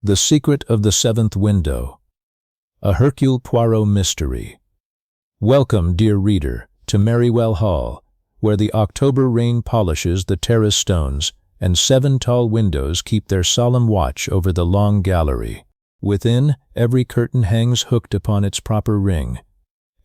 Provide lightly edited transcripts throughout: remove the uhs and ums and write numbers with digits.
The Secret of the Seventh Window. A Hercule Poirot Mystery. Welcome, dear reader, to Merrywell Hall, where the October rain polishes the terrace stones, and 7 tall windows keep their solemn watch over the long gallery. Within, every curtain hangs hooked upon its proper ring.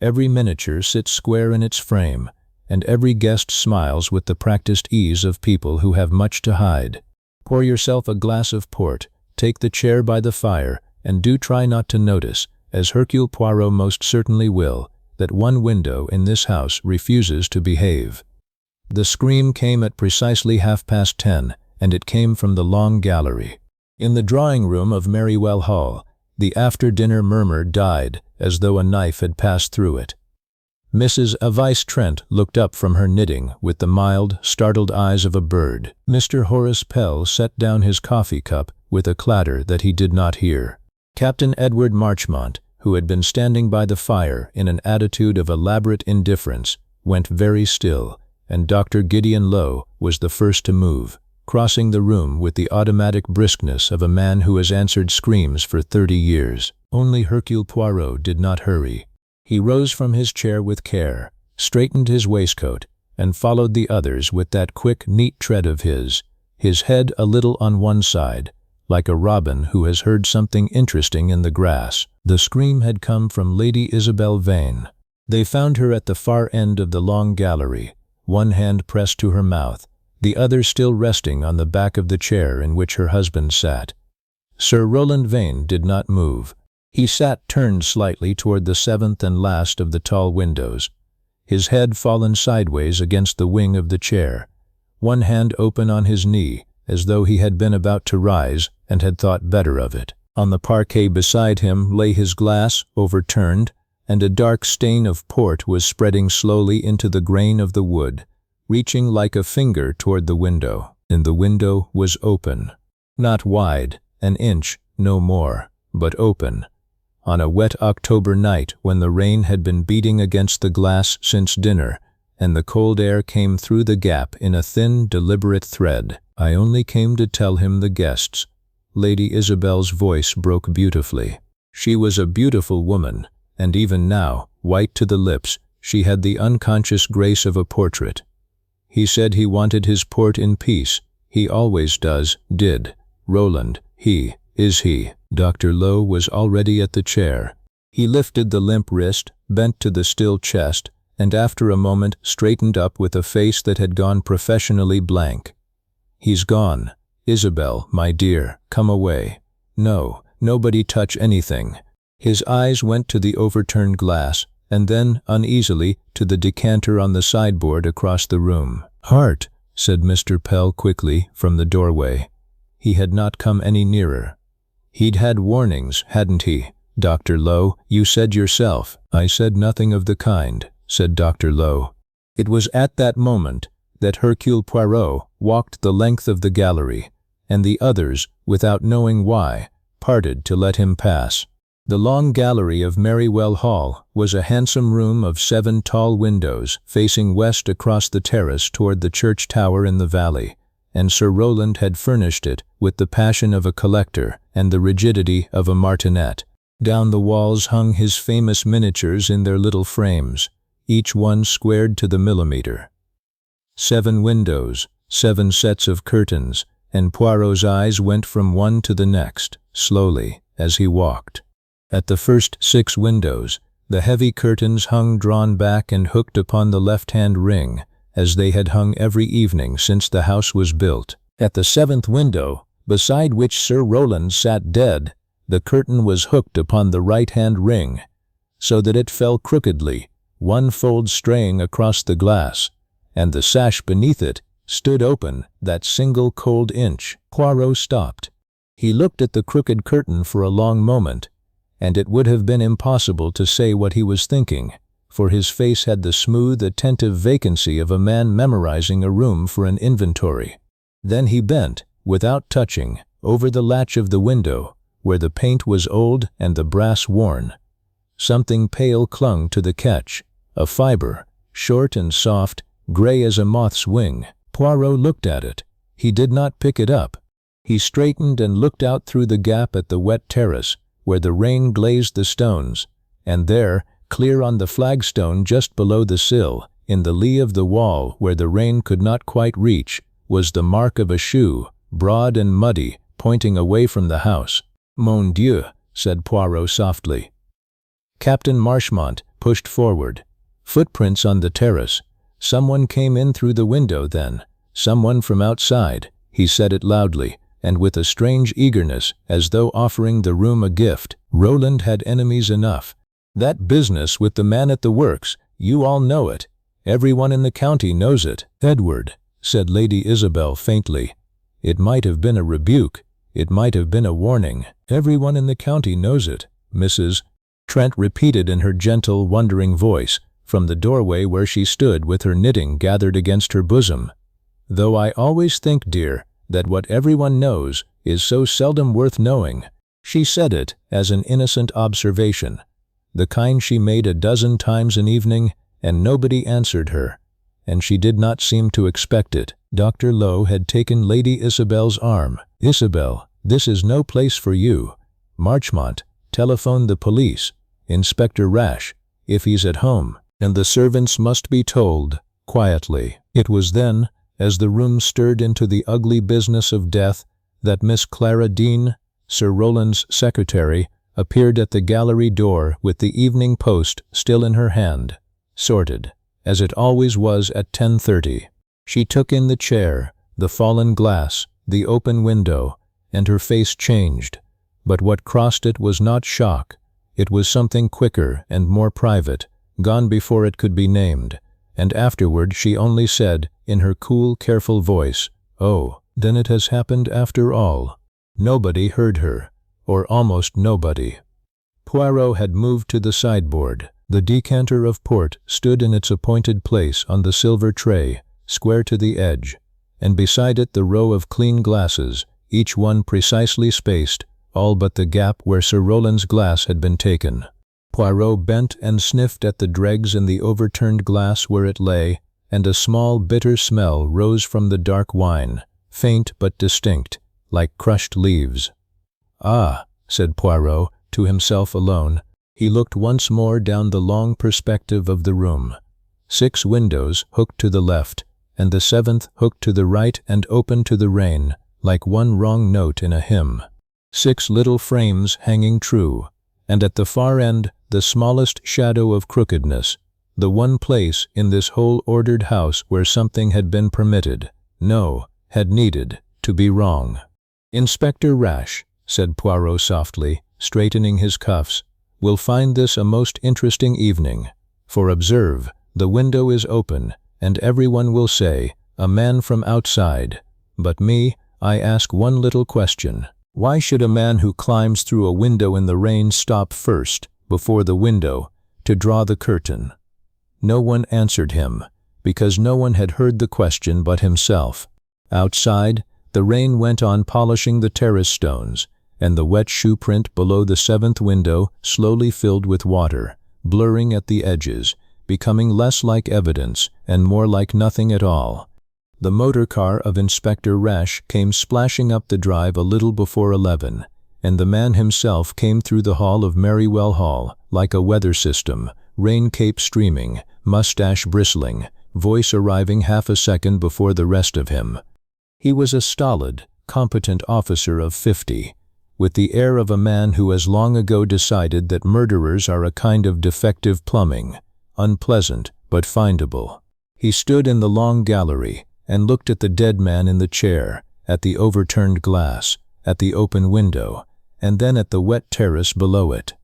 Every miniature sits square in its frame, and every guest smiles with the practiced ease of people who have much to hide. Pour yourself a glass of port, take the chair by the fire, and do try not to notice, as Hercule Poirot most certainly will, that one window in this house refuses to behave. The scream came at precisely 10:30, and it came from the long gallery. In the drawing-room of Merrywell Hall, the after-dinner murmur died as though a knife had passed through it. Mrs. Avice Trent looked up from her knitting with the mild, startled eyes of a bird. Mr. Horace Pell set down his coffee cup with a clatter that he did not hear. Captain Edward Marchmont, who had been standing by the fire in an attitude of elaborate indifference, went very still, and Dr. Gideon Lowe was the first to move, crossing the room with the automatic briskness of a man who has answered screams for 30 years. Only Hercule Poirot did not hurry. He rose from his chair with care, straightened his waistcoat, and followed the others with that quick, neat tread of his head a little on one side, like a robin who has heard something interesting in the grass. The scream had come from Lady Isabel Vane. They found her at the far end of the long gallery, one hand pressed to her mouth, the other still resting on the back of the chair in which her husband sat. Sir Rowland Vane did not move. He sat turned slightly toward the 7th and last of the tall windows, his head fallen sideways against the wing of the chair, one hand open on his knee, as though he had been about to rise and had thought better of it. On the parquet beside him lay his glass, overturned, and a dark stain of port was spreading slowly into the grain of the wood, reaching like a finger toward the window. And the window was open. Not wide, an inch, no more, but open. On a wet October night when the rain had been beating against the glass since dinner, and the cold air came through the gap in a thin, deliberate thread. I only came to tell him the guests. Lady Isabel's voice broke beautifully. She was a beautiful woman, and even now, white to the lips, she had the unconscious grace of a portrait. He said he wanted his port in peace. He always did. Roland, is he? Dr. Lowe was already at the chair. He lifted the limp wrist, bent to the still chest, and after a moment straightened up with a face that had gone professionally blank. He's gone. Isabel, my dear, come away. No, nobody touch anything. His eyes went to the overturned glass, and then, uneasily, to the decanter on the sideboard across the room. Hart, said Mr. Pell quickly from the doorway. He had not come any nearer. He'd had warnings, hadn't he? Dr. Lowe, you said yourself. I said nothing of the kind, said Dr. Lowe. It was at that moment that Hercule Poirot walked the length of the gallery, and the others, without knowing why, parted to let him pass. The long gallery of Merrywell Hall was a handsome room of 7 tall windows facing west across the terrace toward the church tower in the valley, and Sir Rowland had furnished it with the passion of a collector and the rigidity of a martinet. Down the walls hung his famous miniatures in their little frames, each one squared to the millimeter. 7 windows, 7 sets of curtains, and Poirot's eyes went from one to the next, slowly, as he walked. At the first 6 windows, the heavy curtains hung drawn back and hooked upon the left-hand ring, as they had hung every evening since the house was built. At the 7th window, beside which Sir Rowland sat dead, the curtain was hooked upon the right-hand ring, so that it fell crookedly, one fold straying across the glass, and the sash beneath it stood open that single cold inch. Poirot stopped. He looked at the crooked curtain for a long moment, and it would have been impossible to say what he was thinking, for his face had the smooth, attentive vacancy of a man memorizing a room for an inventory. Then he bent, without touching, over the latch of the window, where the paint was old and the brass worn. Something pale clung to the catch, a fiber, short and soft, gray as a moth's wing. Poirot looked at it. He did not pick it up. He straightened and looked out through the gap at the wet terrace, where the rain glazed the stones, and there, clear on the flagstone just below the sill, in the lee of the wall where the rain could not quite reach, was the mark of a shoe, broad and muddy, pointing away from the house. "Mon Dieu," said Poirot softly. Captain Marchmont pushed forward. "Footprints on the terrace. Someone came in through the window then. Someone from outside." He said it loudly, and with a strange eagerness, as though offering the room a gift. "Roland had enemies enough. That business with the man at the works, you all know it. Everyone in the county knows it." "Edward," said Lady Isabel faintly. "It might have been a rebuke. It might have been a warning." "Everyone in the county knows it, Mrs. Trent repeated in her gentle, wondering voice, from the doorway where she stood with her knitting gathered against her bosom. "Though I always think, dear, that what everyone knows is so seldom worth knowing." She said it as an innocent observation, the kind she made a dozen times an evening, and nobody answered her, and she did not seem to expect it. Dr. Lowe had taken Lady Isabel's arm. "Isabel, this is no place for you. Marchmont, telephone the police. Inspector Rash, if he's at home. And the servants must be told," quietly. It was then, as the room stirred into the ugly business of death, that Miss Clara Dean, Sir Roland's secretary, appeared at the gallery door with the Evening Post still in her hand, sorted, as it always was at 10:30. She took in the chair, the fallen glass, the open window, and her face changed. But what crossed it was not shock. It was something quicker and more private, gone before it could be named, and afterward she only said, in her cool, careful voice, "Oh, then it has happened after all." Nobody heard her, or almost nobody. Poirot had moved to the sideboard. The decanter of port stood in its appointed place on the silver tray, square to the edge, and beside it the row of clean glasses, each one precisely spaced, all but the gap where Sir Roland's glass had been taken. Poirot bent and sniffed at the dregs in the overturned glass where it lay, and a small bitter smell rose from the dark wine, faint but distinct, like crushed leaves. "Ah," said Poirot, to himself alone. He looked once more down the long perspective of the room. 6 windows hooked to the left, and the 7th hooked to the right and open to the rain, like one wrong note in a hymn. 6 little frames hanging true, and at the far end the smallest shadow of crookedness, the one place in this whole ordered house where something had been permitted, no, had needed, to be wrong. "Inspector Rash," said Poirot softly, straightening his cuffs, "will find this a most interesting evening. For observe, the window is open, and everyone will say, 'A man from outside.' But me, I ask one little question. Why should a man who climbs through a window in the rain stop first, before the window, to draw the curtain?" No one answered him, because no one had heard the question but himself. Outside, the rain went on polishing the terrace stones, and the wet shoe print below the 7th window slowly filled with water, blurring at the edges, becoming less like evidence and more like nothing at all. The motor car of Inspector Rash came splashing up the drive a little before 11, and the man himself came through the hall of Merrywell Hall, like a weather system, rain cape streaming, mustache bristling, voice arriving half a second before the rest of him. He was a stolid, competent officer of 50, with the air of a man who has long ago decided that murderers are a kind of defective plumbing, unpleasant but findable. He stood in the long gallery and looked at the dead man in the chair, at the overturned glass, at the open window, and then at the wet terrace below it.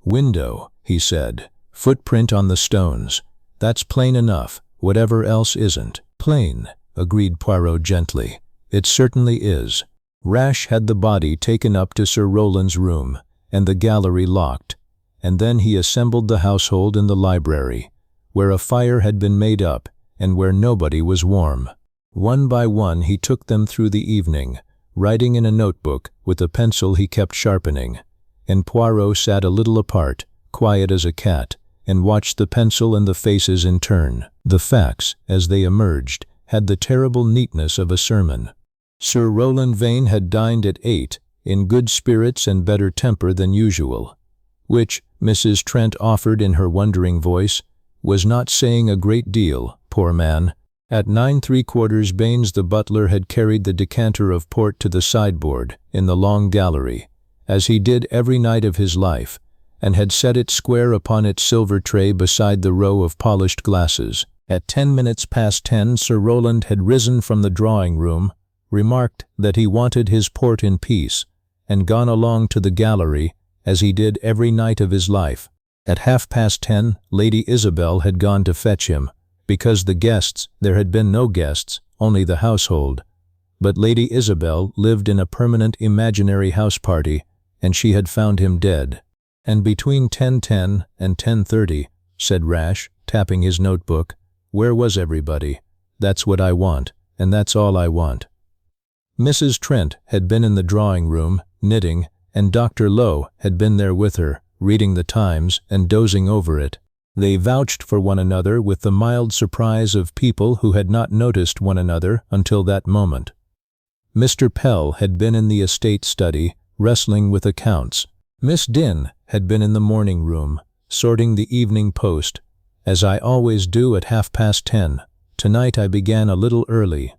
"Window," he said, "footprint on the stones. That's plain enough, whatever else isn't." "Plain," agreed Poirot gently. "It certainly is." Rash had the body taken up to Sir Roland's room, and the gallery locked, and then he assembled the household in the library, where a fire had been made up, and where nobody was warm. One by one he took them through the evening, writing in a notebook with a pencil he kept sharpening, and Poirot sat a little apart, quiet as a cat, and watched the pencil and the faces in turn. The facts, as they emerged, had the terrible neatness of a sermon. Sir Rowland Vane had dined at 8, in good spirits and better temper than usual, which, Mrs. Trent offered in her wondering voice, was not saying a great deal, poor man. At 9¾ Baines the butler had carried the decanter of port to the sideboard in the long gallery, as he did every night of his life, and had set it square upon its silver tray beside the row of polished glasses. At 10 minutes past 10 Sir Rowland had risen from the drawing-room, remarked that he wanted his port in peace, and gone along to the gallery, as he did every night of his life. At 10:30 Lady Isabel had gone to fetch him, because there had been no guests, only the household. But Lady Isabel lived in a permanent imaginary house party, and she had found him dead. And between 10:10 and 10:30, said Rash, tapping his notebook, where was everybody? That's what I want, and that's all I want. Mrs. Trent had been in the drawing-room, knitting, and Dr. Lowe had been there with her, reading the Times and dozing over it. They vouched for one another with the mild surprise of people who had not noticed one another until that moment. Mr. Pell had been in the estate study, wrestling with accounts. Miss Dinn had been in the morning room, sorting the Evening Post, as I always do at 10:30. Tonight I began a little early.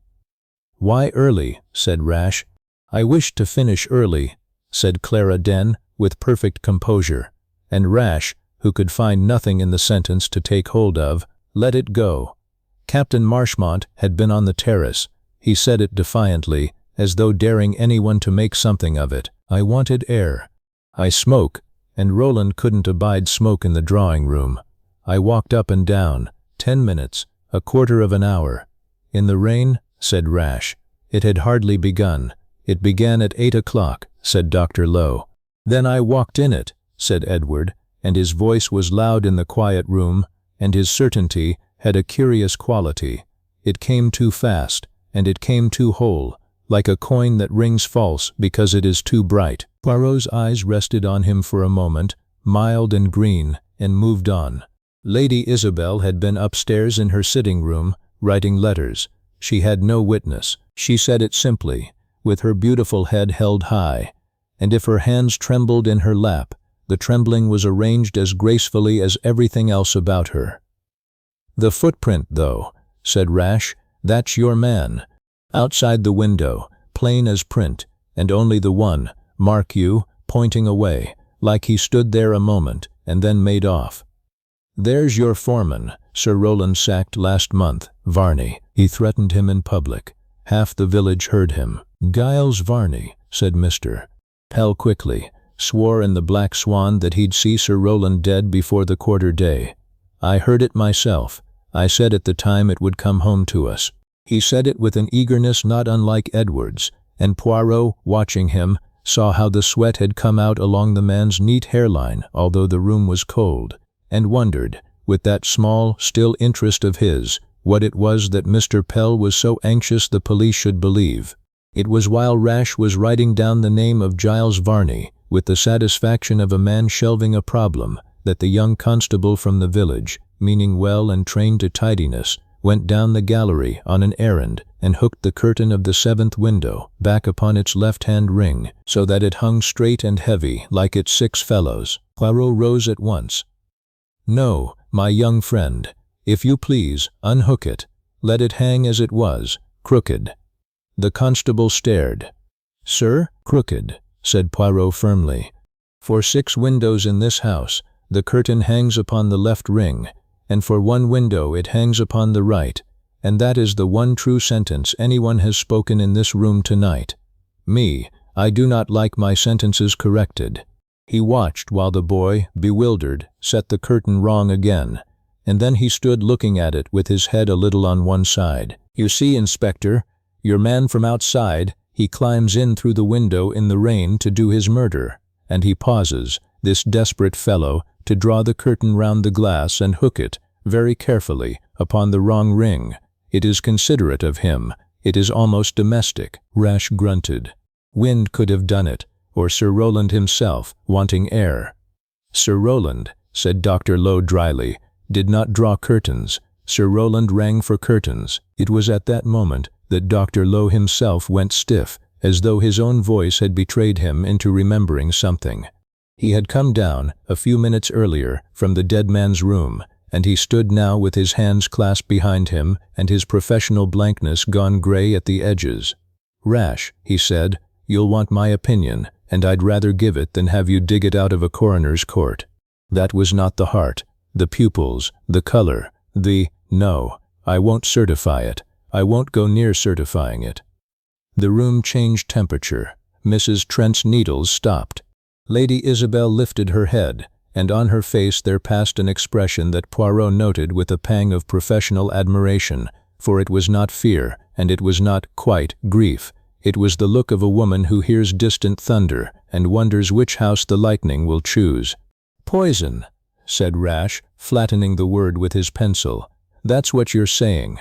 Why early? Said Rash. I wished to finish early, said Clara Dinn with perfect composure, and Rash, who could find nothing in the sentence to take hold of, let it go. Captain Marchmont had been on the terrace. He said it defiantly, as though daring anyone to make something of it. I wanted air. I smoke, and Rowland couldn't abide smoke in the drawing-room. I walked up and down, 10 minutes, a quarter of an hour. In the rain, said Rash. It had hardly begun. It began at 8 o'clock, said Dr. Lowe. Then I walked in it, said Edward, and his voice was loud in the quiet room, and his certainty had a curious quality. It came too fast, and it came too whole, like a coin that rings false because it is too bright. Poirot's eyes rested on him for a moment, mild and green, and moved on. Lady Isabel had been upstairs in her sitting-room, writing letters. She had no witness. She said it simply, with her beautiful head held high, and if her hands trembled in her lap, the trembling was arranged as gracefully as everything else about her. The footprint, though, said Rash, that's your man. Outside the window, plain as print, and only the one, mark you, pointing away, like he stood there a moment, and then made off. There's your foreman, Sir Rowland sacked last month, Varney. He threatened him in public. Half the village heard him. Giles Varney, said Mr. Pell quickly, swore in the Black Swan that he'd see Sir Rowland dead before the quarter day. I heard it myself. I said at the time it would come home to us. He said it with an eagerness not unlike Edward's, and Poirot, watching him, saw how the sweat had come out along the man's neat hairline, although the room was cold, and wondered, with that small, still interest of his, what it was that Mr. Pell was so anxious the police should believe. It was while Rash was writing down the name of Giles Varney, with the satisfaction of a man shelving a problem, that the young constable from the village, meaning well and trained to tidiness, went down the gallery on an errand and hooked the curtain of the 7th window back upon its left-hand ring, so that it hung straight and heavy like its 6 fellows. Poirot rose at once. No, my young friend, if you please, unhook it. Let it hang as it was, crooked. The constable stared. Sir, crooked, said Poirot firmly. For 6 windows in this house, the curtain hangs upon the left ring, and for 1 window it hangs upon the right, and that is the one true sentence anyone has spoken in this room tonight. Me, I do not like my sentences corrected. He watched while the boy, bewildered, set the curtain wrong again, and then he stood looking at it with his head a little on one side. You see, Inspector, your man from outside, he climbs in through the window in the rain to do his murder, and he pauses, this desperate fellow, to draw the curtain round the glass and hook it, very carefully, upon the wrong ring. It is considerate of him. It is almost domestic. Rash grunted. Wind could have done it, or Sir Rowland himself, wanting air. Sir Rowland, said Dr. Lowe dryly, did not draw curtains. Sir Rowland rang for curtains. It was at that moment that Dr. Lowe himself went stiff, as though his own voice had betrayed him into remembering something. He had come down, a few minutes earlier, from the dead man's room, and he stood now with his hands clasped behind him and his professional blankness gone gray at the edges. "Rash," he said, "you'll want my opinion, and I'd rather give it than have you dig it out of a coroner's court. That was not the heart, the pupils, the color, no, I won't certify it. I won't go near certifying it." The room changed temperature. Mrs. Trent's needles stopped. Lady Isabel lifted her head, and on her face there passed an expression that Poirot noted with a pang of professional admiration, for it was not fear, and it was not, quite, grief. It was the look of a woman who hears distant thunder and wonders which house the lightning will choose. "Poison," said Rash, flattening the word with his pencil. "That's what you're saying."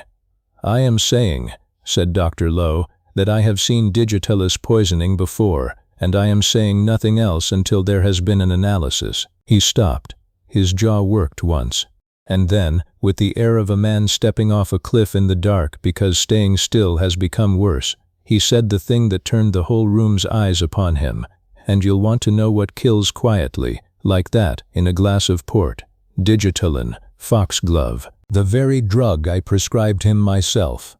"I am saying," said Dr. Lowe, "that I have seen digitalis poisoning before, and I am saying nothing else until there has been an analysis." He stopped. His jaw worked once. And then, with the air of a man stepping off a cliff in the dark because staying still has become worse, he said the thing that turned the whole room's eyes upon him. "And you'll want to know what kills quietly, like that, in a glass of port. Digitalin, foxglove, the very drug I prescribed him myself."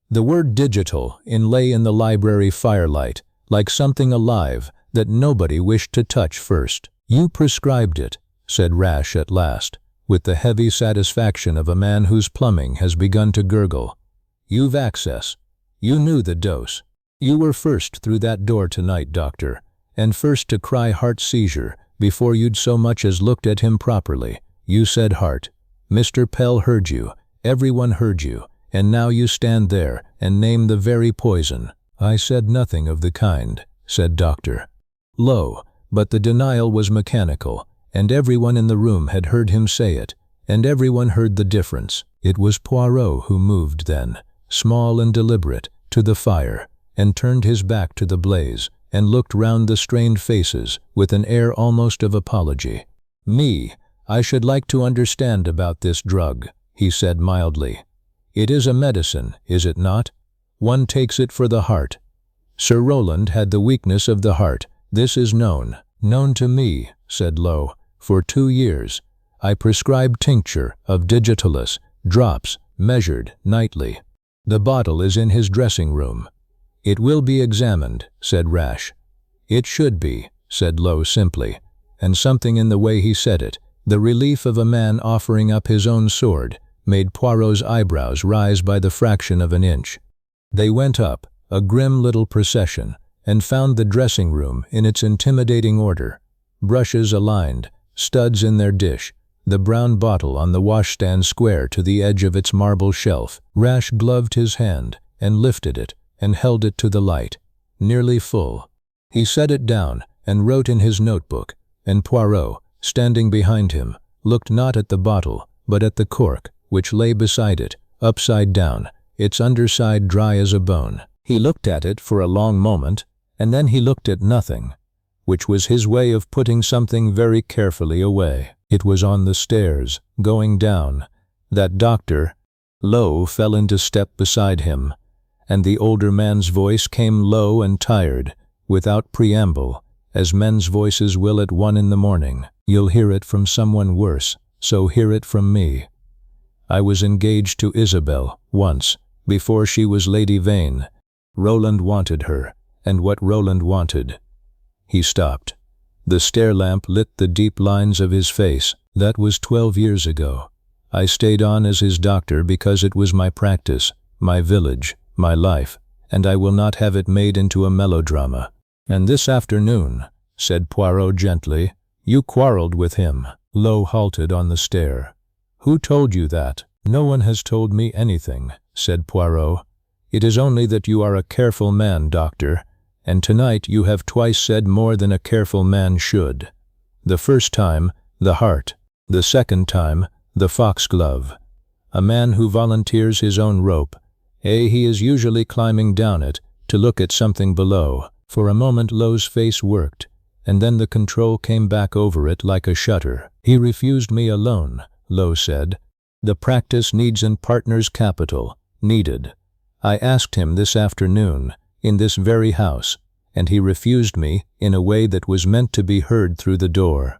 The word digital lay in the library firelight, like something alive that nobody wished to touch first. "You prescribed it," said Rash at last, with the heavy satisfaction of a man whose plumbing has begun to gurgle. "You've access. You knew the dose. You were first through that door tonight, Doctor, and first to cry heart seizure before you'd so much as looked at him properly. You said heart. Mr. Pell heard you, everyone heard you, and now you stand there and name the very poison." "I said nothing of the kind," said Dr. Lowe, but the denial was mechanical, and everyone in the room had heard him say it, and everyone heard the difference. It was Poirot who moved then, small and deliberate, to the fire, and turned his back to the blaze, and looked round the strained faces with an air almost of apology. I should like to understand about this drug," he said mildly. "It is a medicine, is it not? One takes it for the heart. Sir Rowland had the weakness of the heart. This is known." "Known to me," said Lowe, "for 2 years. I prescribed tincture of digitalis, drops, measured, nightly. The bottle is in his dressing room." "It will be examined," said Rash. "It should be," said Lowe simply, and something in the way he said it, the relief of a man offering up his own sword, made Poirot's eyebrows rise by the fraction of an inch. They went up, a grim little procession, and found the dressing room in its intimidating order. Brushes aligned, studs in their dish, the brown bottle on the washstand square to the edge of its marble shelf. Rash gloved his hand and lifted it and held it to the light, nearly full. He set it down and wrote in his notebook, and Poirot, standing behind him, looked not at the bottle, but at the cork, which lay beside it, upside down, its underside dry as a bone. He looked at it for a long moment, and then he looked at nothing, which was his way of putting something very carefully away. It was on the stairs, going down, that Dr. Lowe fell into step beside him, and the older man's voice came low and tired, without preamble, as men's voices will at 1 in the morning. "You'll hear it from someone worse, so hear it from me. I was engaged to Isabel, once, before she was Lady Vane. Rowland wanted her, and what Rowland wanted." He stopped. The stair-lamp lit the deep lines of his face. "That was 12 years ago. I stayed on as his doctor because it was my practice, my village, my life, and I will not have it made into a melodrama." "And this afternoon," said Poirot gently, "you quarreled with him." Lowe halted on the stair. "Who told you that?" "No one has told me anything," said Poirot. "It is only that you are a careful man, Doctor, and tonight you have twice said more than a careful man should. The first time, the heart. The second time, the foxglove. A man who volunteers his own rope, he is usually climbing down it to look at something below." For a moment Lowe's face worked, and then the control came back over it like a shutter. "He refused me a loan," Lowe said. "The practice needs in partner's capital. Needed. I asked him this afternoon, in this very house, and he refused me in a way that was meant to be heard through the door.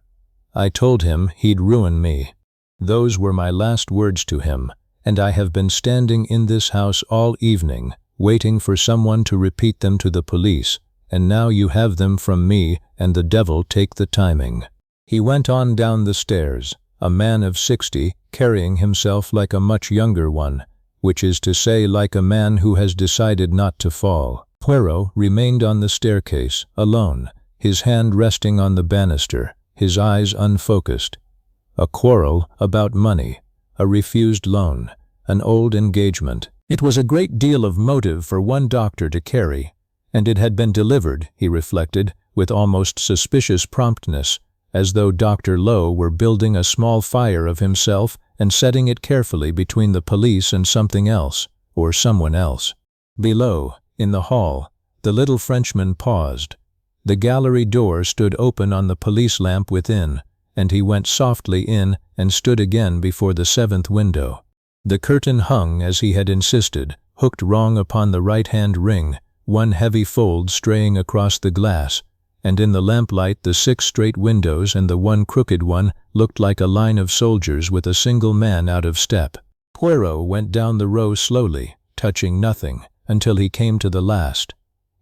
I told him he'd ruin me. Those were my last words to him, and I have been standing in this house all evening, waiting for someone to repeat them to the police, and now you have them from me, and the devil take the timing." He went on down the stairs, a man of 60, carrying himself like a much younger one, which is to say like a man who has decided not to fall. Poirot remained on the staircase, alone, his hand resting on the banister, his eyes unfocused. A quarrel about money, a refused loan, an old engagement. It was a great deal of motive for one doctor to carry, and it had been delivered, he reflected, with almost suspicious promptness, as though Dr. Lowe were building a small fire of himself and setting it carefully between the police and something else, or someone else. Below, in the hall, the little Frenchman paused. The gallery door stood open on the police lamp within, and he went softly in and stood again before the 7th window. The curtain hung as he had insisted, hooked wrong upon the right-hand ring, one heavy fold straying across the glass, and in the lamplight the 6 straight windows and the one crooked one looked like a line of soldiers with a single man out of step. Poirot went down the row slowly, touching nothing, until he came to the last.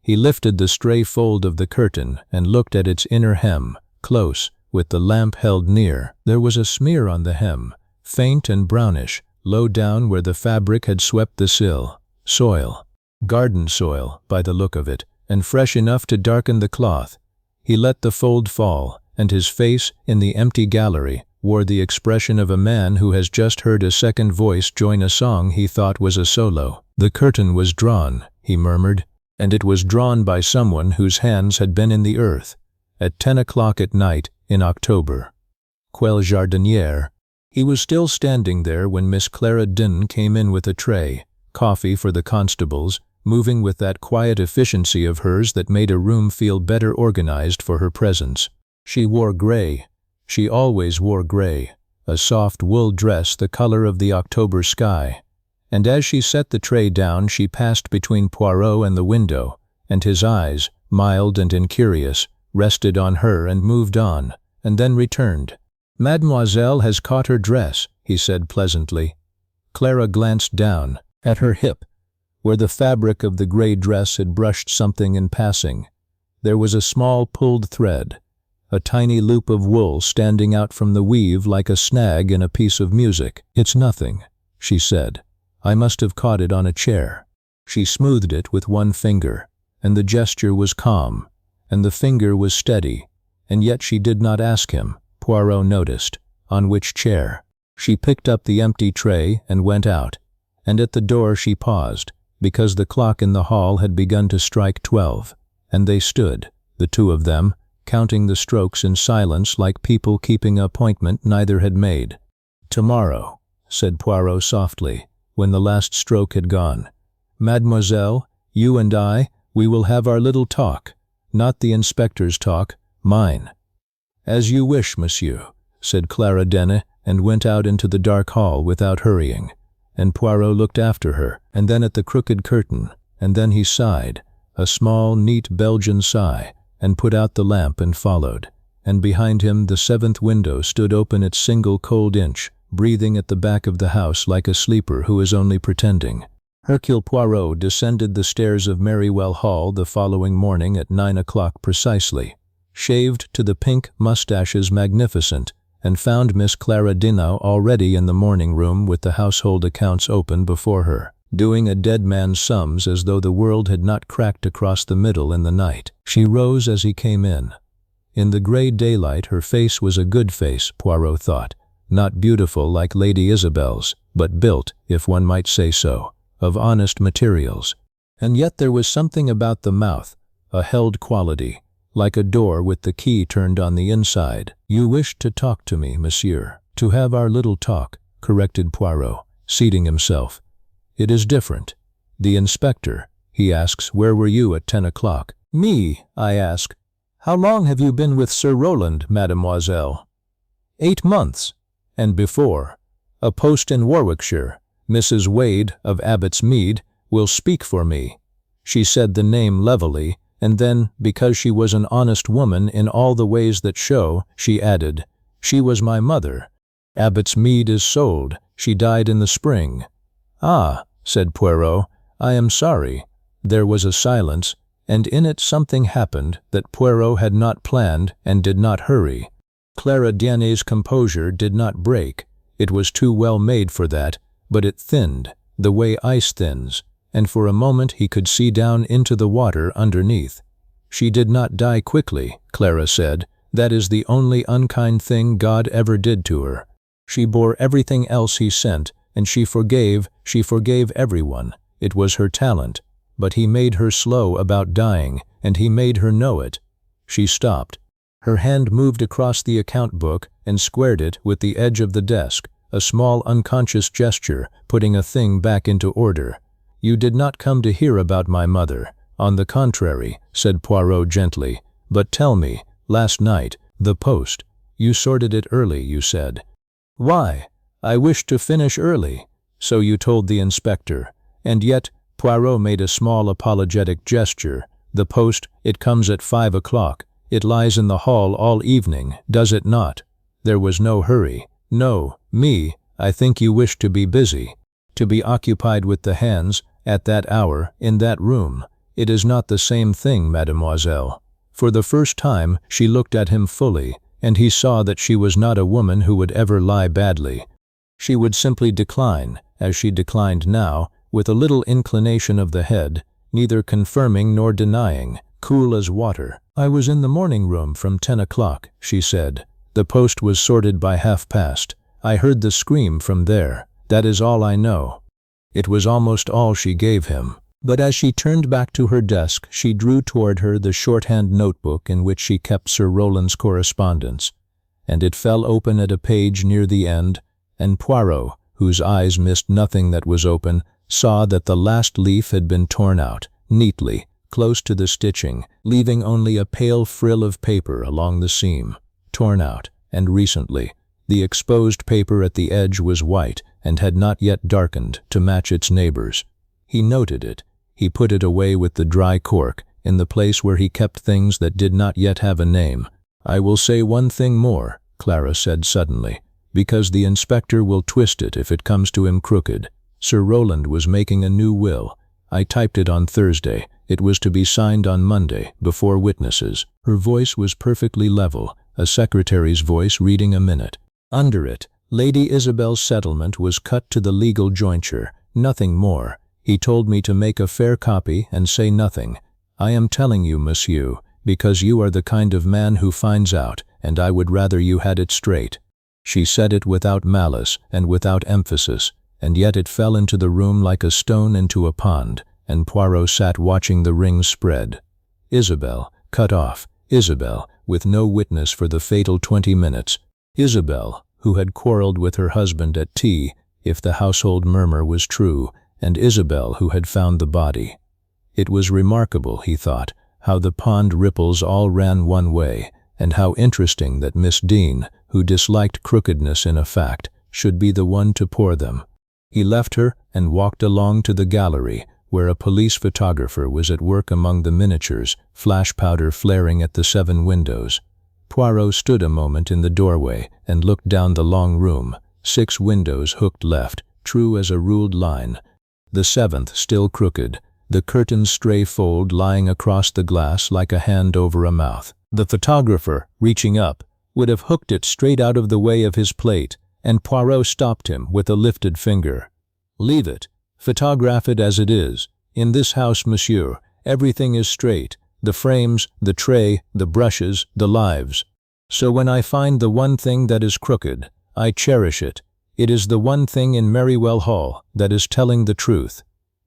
He lifted the stray fold of the curtain and looked at its inner hem, close, with the lamp held near. There was a smear on the hem, faint and brownish, low down where the fabric had swept the sill. Soil. Garden soil, by the look of it, and fresh enough to darken the cloth. He let the fold fall, and his face, in the empty gallery, wore the expression of a man who has just heard a second voice join a song he thought was a solo. "The curtain was drawn," he murmured, "and it was drawn by someone whose hands had been in the earth, at 10 o'clock at night in October. Quelle jardinière." He was still standing there when Miss Clara Dinn came in with a tray, coffee for the constables, moving with that quiet efficiency of hers that made a room feel better organized for her presence. She wore gray. She always wore gray, a soft wool dress the color of the October sky. And as she set the tray down, she passed between Poirot and the window, and his eyes, mild and incurious, rested on her and moved on, and then returned. "Mademoiselle has caught her dress," he said pleasantly. Clara glanced down, at her hip, where the fabric of the gray dress had brushed something in passing. There was a small pulled thread, a tiny loop of wool standing out from the weave like a snag in a piece of music. "It's nothing," she said. "I must have caught it on a chair." She smoothed it with one finger, and the gesture was calm, and the finger was steady, and yet she did not ask him, Poirot noticed, on which chair. She picked up the empty tray and went out, and at the door she paused, because the clock in the hall had begun to strike 12, and they stood, the two of them, counting the strokes in silence like people keeping an appointment neither had made. "Tomorrow," said Poirot softly, when the last stroke had gone. "Mademoiselle, you and I, we will have our little talk, not the inspector's talk, mine." "As you wish, monsieur," said Clara Denne, and went out into the dark hall without hurrying. And Poirot looked after her, and then at the crooked curtain, and then he sighed, a small, neat Belgian sigh, and put out the lamp and followed. And behind him the 7th window stood open its single cold inch, breathing at the back of the house like a sleeper who is only pretending. Hercule Poirot descended the stairs of Merrywell Hall the following morning at 9 o'clock precisely, shaved to the pink mustaches magnificent, and found Miss Clara Dinah already in the morning room with the household accounts open before her, doing a dead man's sums as though the world had not cracked across the middle in the night. She rose as he came in. In the grey daylight her face was a good face, Poirot thought, not beautiful like Lady Isabel's, but built, if one might say so, of honest materials. And yet there was something about the mouth, a held quality, like a door with the key turned on the inside. "You wished to talk to me, monsieur." "To have our little talk," corrected Poirot, seating himself. "It is different. The inspector, he asks, where were you at 10 o'clock? Me, I ask, how long have you been with Sir Rowland, mademoiselle? 8 months. And before, a post in Warwickshire, Mrs. Wade of Abbotsmead, will speak for me." She said the name levelly, and then, because she was an honest woman in all the ways that show, she added, "She was my mother. Abbott's mead is sold. She died in the spring." "Ah," said Poirot, "I am sorry." There was a silence, and in it something happened that Poirot had not planned and did not hurry. Clara Diané's composure did not break. It was too well made for that, but it thinned, the way ice thins, and for a moment he could see down into the water underneath. "She did not die quickly," Clara said. "That is the only unkind thing God ever did to her. She bore everything else he sent, and she forgave everyone. It was her talent. But he made her slow about dying, and he made her know it." She stopped. Her hand moved across the account book and squared it with the edge of the desk, a small unconscious gesture, putting a thing back into order. "You did not come to hear about my mother. On the contrary," said Poirot gently. "But tell me, last night, the post. You sorted it early, you said." "Why? I wished to finish early." "So you told the inspector. And yet," Poirot made a small apologetic gesture, "the post, it comes at 5 o'clock. It lies in the hall all evening, does it not?" There was no hurry. "No, I think you wished to be busy, to be occupied with the hands, at that hour, in that room. It is not the same thing, mademoiselle." For the first time, she looked at him fully, and he saw that she was not a woman who would ever lie badly. She would simply decline, as she declined now, with a little inclination of the head, neither confirming nor denying, cool as water. "I was in the morning room from 10 o'clock, she said. "The post was sorted by past. I heard the scream from there. That is all I know." It was almost all she gave him. But as she turned back to her desk, she drew toward her the shorthand notebook in which she kept Sir Rowland's correspondence, and it fell open at a page near the end, and Poirot, whose eyes missed nothing that was open, saw that the last leaf had been torn out, neatly, close to the stitching, leaving only a pale frill of paper along the seam. Torn out, and recently. The exposed paper at the edge was white, and had not yet darkened to match its neighbors. He noted it. He put it away with the dry cork, in the place where he kept things that did not yet have a name. "I will say one thing more," Clara said suddenly, "because the inspector will twist it if it comes to him crooked. Sir Rowland was making a new will. I typed it on Thursday. It was to be signed on Monday, before witnesses." Her voice was perfectly level, a secretary's voice reading a minute. "Under it, Lady Isabel's settlement was cut to the legal jointure, nothing more. He told me to make a fair copy and say nothing. I am telling you, monsieur, because you are the kind of man who finds out, and I would rather you had it straight." She said it without malice and without emphasis, and yet it fell into the room like a stone into a pond, and Poirot sat watching the rings spread. Isabel, cut off. Isabel, with no witness for the fatal 20 minutes. Isabel, who had quarreled with her husband at tea, if the household murmur was true, and Isabel who had found the body. It was remarkable, he thought, how the pond ripples all ran one way, and how interesting that Miss Dean, who disliked crookedness in a fact, should be the one to pour them. He left her and walked along to the gallery, where a police photographer was at work among the miniatures, flash powder flaring at the 7 windows. Poirot stood a moment in the doorway and looked down the long room, 6 windows hooked left, true as a ruled line. The 7th still crooked, the curtain's stray fold lying across the glass like a hand over a mouth. The photographer, reaching up, would have hooked it straight out of the way of his plate, and Poirot stopped him with a lifted finger. "Leave it. Photograph it as it is. In this house, monsieur, everything is straight. The frames, the tray, the brushes, the lives. So when I find the one thing that is crooked, I cherish it. It is the one thing in Merrywell Hall that is telling the truth."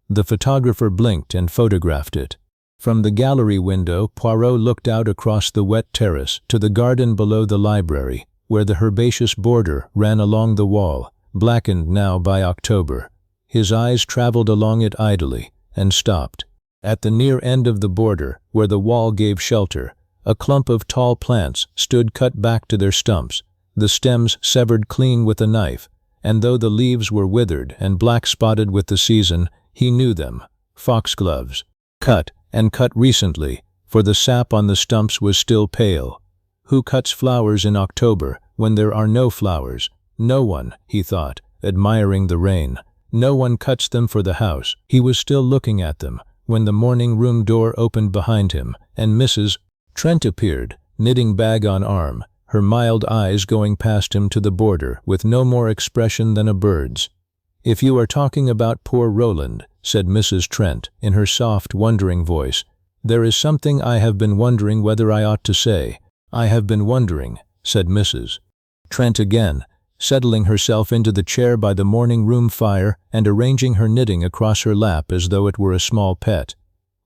The photographer blinked and photographed it. From the gallery window, Poirot looked out across the wet terrace to the garden below the library, where the herbaceous border ran along the wall, blackened now by October. His eyes traveled along it idly, and stopped. At the near end of the border, where the wall gave shelter, a clump of tall plants stood cut back to their stumps, the stems severed clean with a knife, and though the leaves were withered and black-spotted with the season, he knew them. foxgloves. Cut, and cut recently, for the sap on the stumps was still pale. Who cuts flowers in October when there are no flowers? No one, he thought, admiring the rain. No one cuts them for the house. He was still looking at them when the morning room door opened behind him, and Mrs. Trent appeared, knitting bag on arm, her mild eyes going past him to the border with no more expression than a bird's. "If you are talking about poor Roland," said Mrs. Trent in her soft, wondering voice, "there is something I have been wondering whether I ought to say." "I have been wondering," said Mrs. Trent again, settling herself into the chair by the morning room fire and arranging her knitting across her lap as though it were a small pet,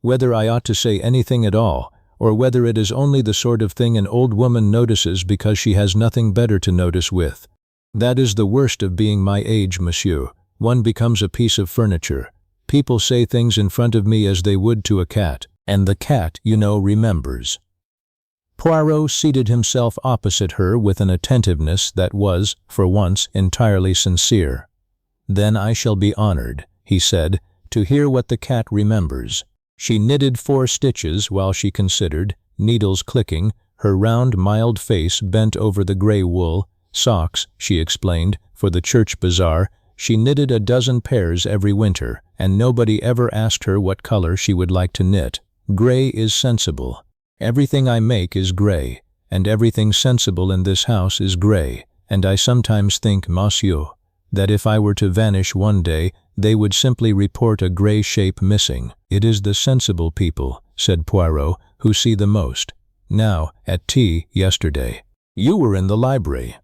"whether I ought to say anything at all, or whether it is only the sort of thing an old woman notices because she has nothing better to notice with. That is the worst of being my age, monsieur. One becomes a piece of furniture. People say things in front of me as they would to a cat, and the cat, you know, remembers." Poirot seated himself opposite her with an attentiveness that was, for once, entirely sincere. "Then I shall be honored," he said, "to hear what the cat remembers." She knitted 4 stitches while she considered, needles clicking, her round, mild face bent over the gray wool. Socks, she explained, for the church bazaar. She knitted a dozen pairs every winter, and nobody ever asked her what color she would like to knit. "Gray is sensible. Everything I make is gray, and everything sensible in this house is gray, and I sometimes think, monsieur, that if I were to vanish one day, they would simply report a gray shape missing." "It is the sensible people," said Poirot, "who see the most. Now, at tea yesterday, you were in the library."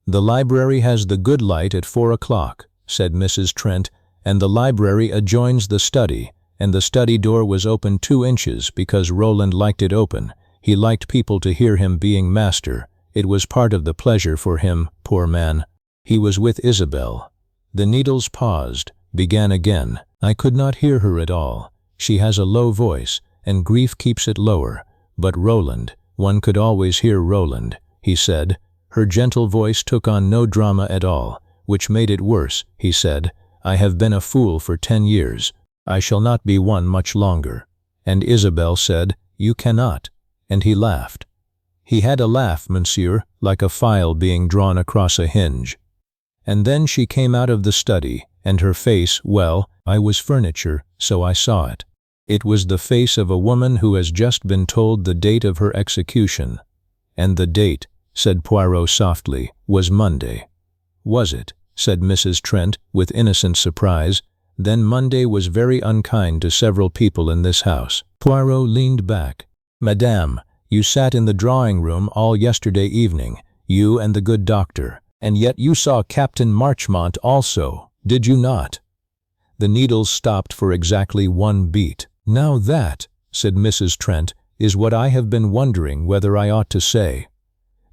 "The library has the good light at 4 o'clock, said Mrs. Trent, "and the library adjoins the study, and the study door was open 2 inches because Roland liked it open. He liked people to hear him being master. It was part of the pleasure for him, poor man. He was with Isabel." The needles paused, began again. "I could not hear her at all. She has a low voice, and grief keeps it lower. But Roland, one could always hear Roland," he said. Her gentle voice took on no drama at all, which made it worse, he said. "I have been a fool for 10 years. I shall not be one much longer." And Isabel said, "You cannot." And he laughed. He had a laugh, monsieur, like a file being drawn across a hinge. And then she came out of the study, and her face, well, I was furniture, so I saw it. It was the face of a woman who has just been told the date of her execution. "And the date," said Poirot softly, "was Monday." "Was it?" said Mrs. Trent, with innocent surprise. "Then Monday was very unkind to several people in this house." Poirot leaned back. "Madame, you sat in the drawing-room all yesterday evening, you and the good doctor, and yet you saw Captain Marchmont also, did you not?" The needles stopped for exactly 1 beat. "Now that," said Mrs. Trent, "is what I have been wondering whether I ought to say.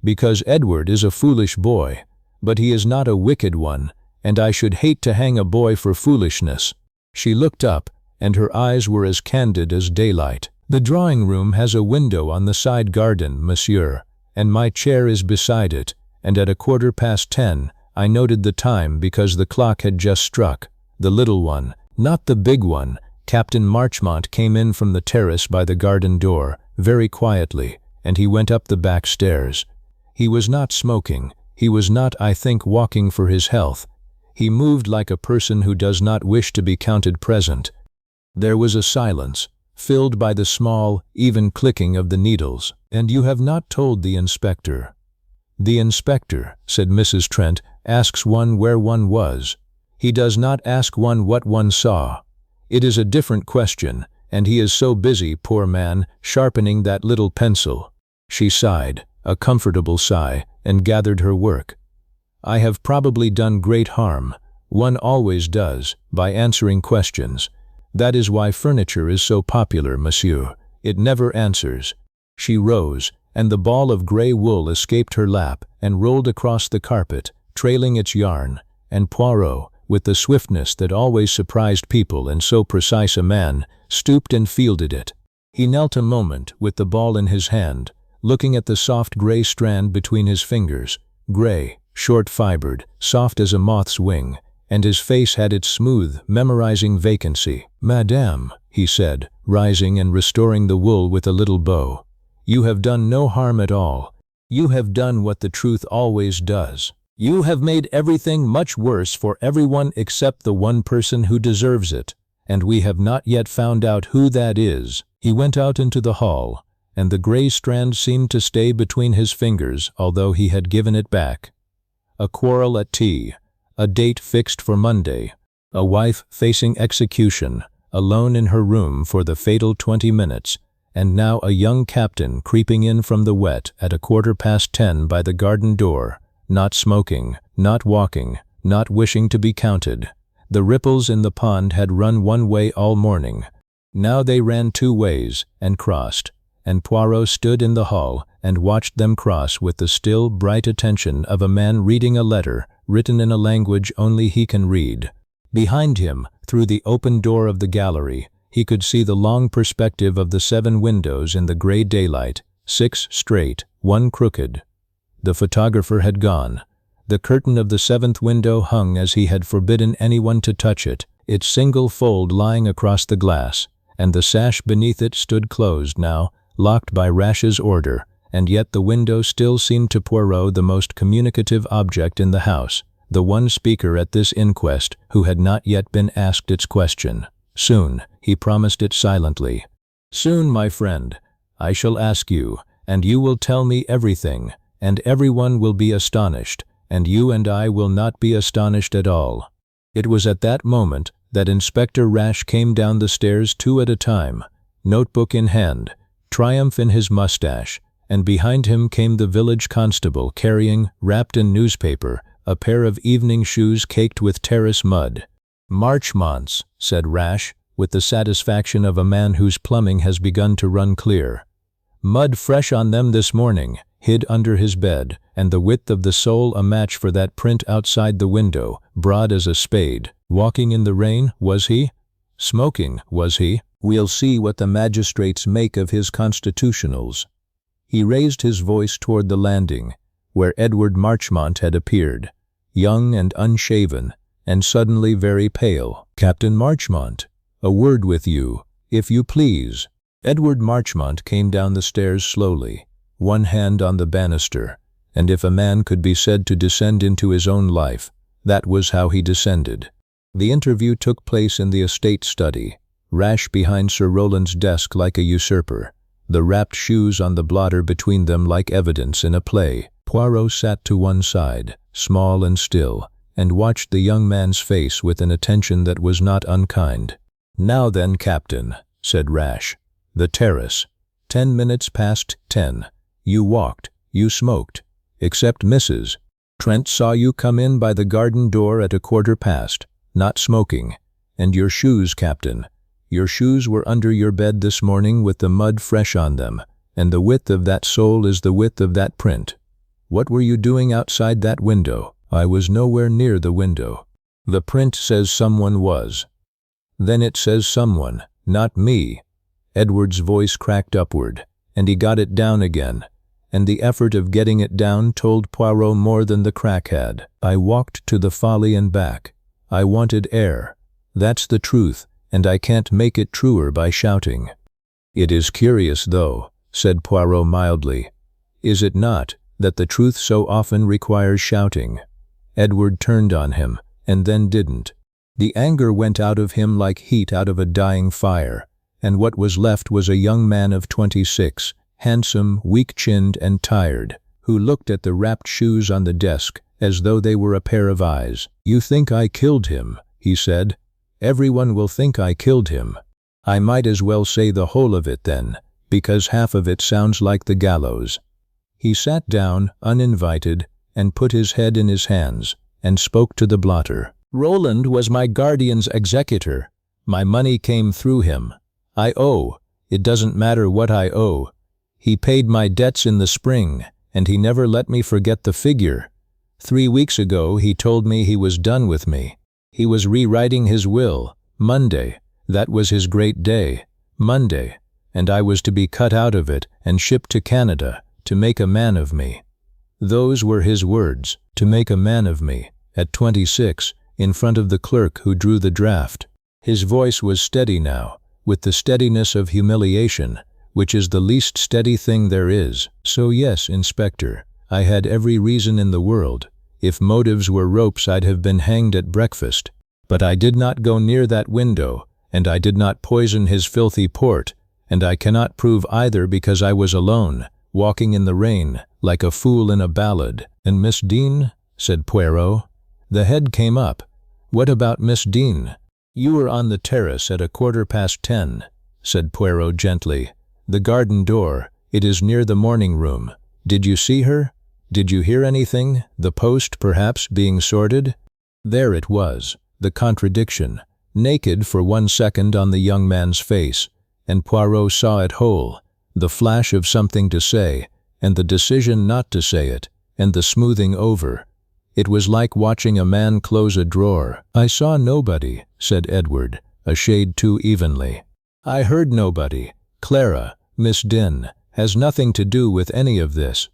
Because Edward is a foolish boy, but he is not a wicked one, and I should hate to hang a boy for foolishness." She looked up, and her eyes were as candid as daylight. "The drawing-room has a window on the side garden, monsieur, and my chair is beside it, and at 10:15, I noted the time because the clock had just struck. The little one, not the big one." Captain Marchmont came in from the terrace by the garden door, very quietly, and he went up the back stairs. He was not smoking. He was not, I think, walking for his health. He moved like a person who does not wish to be counted present. There was a silence, filled by the small, even clicking of the needles. "And you have not told the inspector." "The inspector," said Mrs. Trent, "asks one where one was. He does not ask one what one saw. It is a different question, and he is so busy, poor man, sharpening that little pencil." She sighed, a comfortable sigh, and gathered her work. "I have probably done great harm. One always does, by answering questions. That is why furniture is so popular, monsieur. It never answers." She rose, and the ball of gray wool escaped her lap and rolled across the carpet, trailing its yarn, and Poirot, with the swiftness that always surprised people in so precise a man, stooped and fielded it. He knelt a moment with the ball in his hand, looking at the soft gray strand between his fingers, gray, short-fibered, soft as a moth's wing, and his face had its smooth, memorizing vacancy. "Madame," he said, rising and restoring the wool with a little bow, "you have done no harm at all. You have done what the truth always does. You have made everything much worse for everyone except the one person who deserves it, and we have not yet found out who that is." He went out into the hall, and the gray strand seemed to stay between his fingers, although he had given it back. A quarrel at tea, a date fixed for Monday, a wife facing execution, alone in her room for the fatal 20 minutes, and now a young captain creeping in from the wet at 10:15 by the garden door, not smoking, not walking, not wishing to be counted. The ripples in the pond had run one way all morning. Now they ran two ways and crossed, and Poirot stood in the hall and watched them cross with the still, bright attention of a man reading a letter written in a language only he can read. Behind him, through the open door of the gallery, he could see the long perspective of the 7 windows in the gray daylight, 6 straight, 1 crooked. The photographer had gone. The curtain of the 7th window hung as he had forbidden anyone to touch it, its single fold lying across the glass, and the sash beneath it stood closed now, locked by Rash's order, and yet the window still seemed to Poirot the most communicative object in the house, the one speaker at this inquest who had not yet been asked its question. Soon, he promised it silently. "Soon, my friend, I shall ask you, and you will tell me everything, and everyone will be astonished, and you and I will not be astonished at all." It was at that moment that Inspector Rash came down the stairs 2 at a time, notebook in hand, triumph in his mustache, and behind him came the village constable carrying, wrapped in newspaper, a pair of evening shoes caked with terrace mud. "Marchmonts," said Rash, with the satisfaction of a man whose plumbing has begun to run clear. "Mud fresh on them this morning, hid under his bed, and the width of the sole a match for that print outside the window, broad as a spade. Walking in the rain, was he? Smoking, was he? We'll see what the magistrates make of his constitutionals." He raised his voice toward the landing, where Edward Marchmont had appeared, young and unshaven, and suddenly very pale. "Captain Marchmont, a word with you, if you please." Edward Marchmont came down the stairs slowly, one hand on the banister, and if a man could be said to descend into his own life, that was how he descended. The interview took place in the estate study, Rash behind Sir Rowland's desk like a usurper, the wrapped shoes on the blotter between them like evidence in a play. Poirot sat to one side, small and still, and watched the young man's face with an attention that was not unkind. "Now then, Captain," said Rash, "the terrace. 10 minutes past 10. You walked, you smoked, except Mrs. Trent saw you come in by the garden door at 15:15, not smoking. And your shoes, Captain. Your shoes were under your bed this morning with the mud fresh on them, and the width of that sole is the width of that print. What were you doing outside that window?" "I was nowhere near the window." "The print says someone was." "Then it says someone, not me." Edward's voice cracked upward, and he got it down again, and the effort of getting it down told Poirot more than the crack had. "I walked to the Folly and back. I wanted air. That's the truth, and I can't make it truer by shouting." "It is curious, though," said Poirot mildly, "is it not, that the truth so often requires shouting?" Edward turned on him, and then didn't. The anger went out of him like heat out of a dying fire, and what was left was a young man of 26, handsome, weak-chinned, and tired, who looked at the wrapped shoes on the desk as though they were a pair of eyes. "You think I killed him," he said. "Everyone will think I killed him. I might as well say the whole of it then, because half of it sounds like the gallows." He sat down, uninvited, and put his head in his hands, and spoke to the blotter. "Rowland was my guardian's executor. My money came through him. I owe. It doesn't matter what I owe. He paid my debts in the spring, and he never let me forget the figure. 3 weeks ago he told me he was done with me. He was rewriting his will. Monday. That was his great day. Monday. And I was to be cut out of it and shipped to Canada, to make a man of me. Those were his words, to make a man of me, at 26, in front of the clerk who drew the draft. His voice was steady now, with the steadiness of humiliation, which is the least steady thing there is. So yes, Inspector, I had every reason in the world. If motives were ropes, I'd have been hanged at breakfast. But I did not go near that window, and I did not poison his filthy port, and I cannot prove either because I was alone, walking in the rain, like a fool in a ballad. And Miss Dean? Said Poirot. The head came up. What about Miss Dean? You were on the terrace at 10:15, said Poirot gently. The garden door, it is near the morning room. Did you see her? Did you hear anything? The post, perhaps, being sorted? There it was, the contradiction, naked for 1 second on the young man's face, and Poirot saw it whole, the flash of something to say, and the decision not to say it, and the smoothing over. It was like watching a man close a drawer. I saw nobody, said Edward, a shade too evenly. I heard nobody. Clara, Miss Dean, has nothing to do with any of this.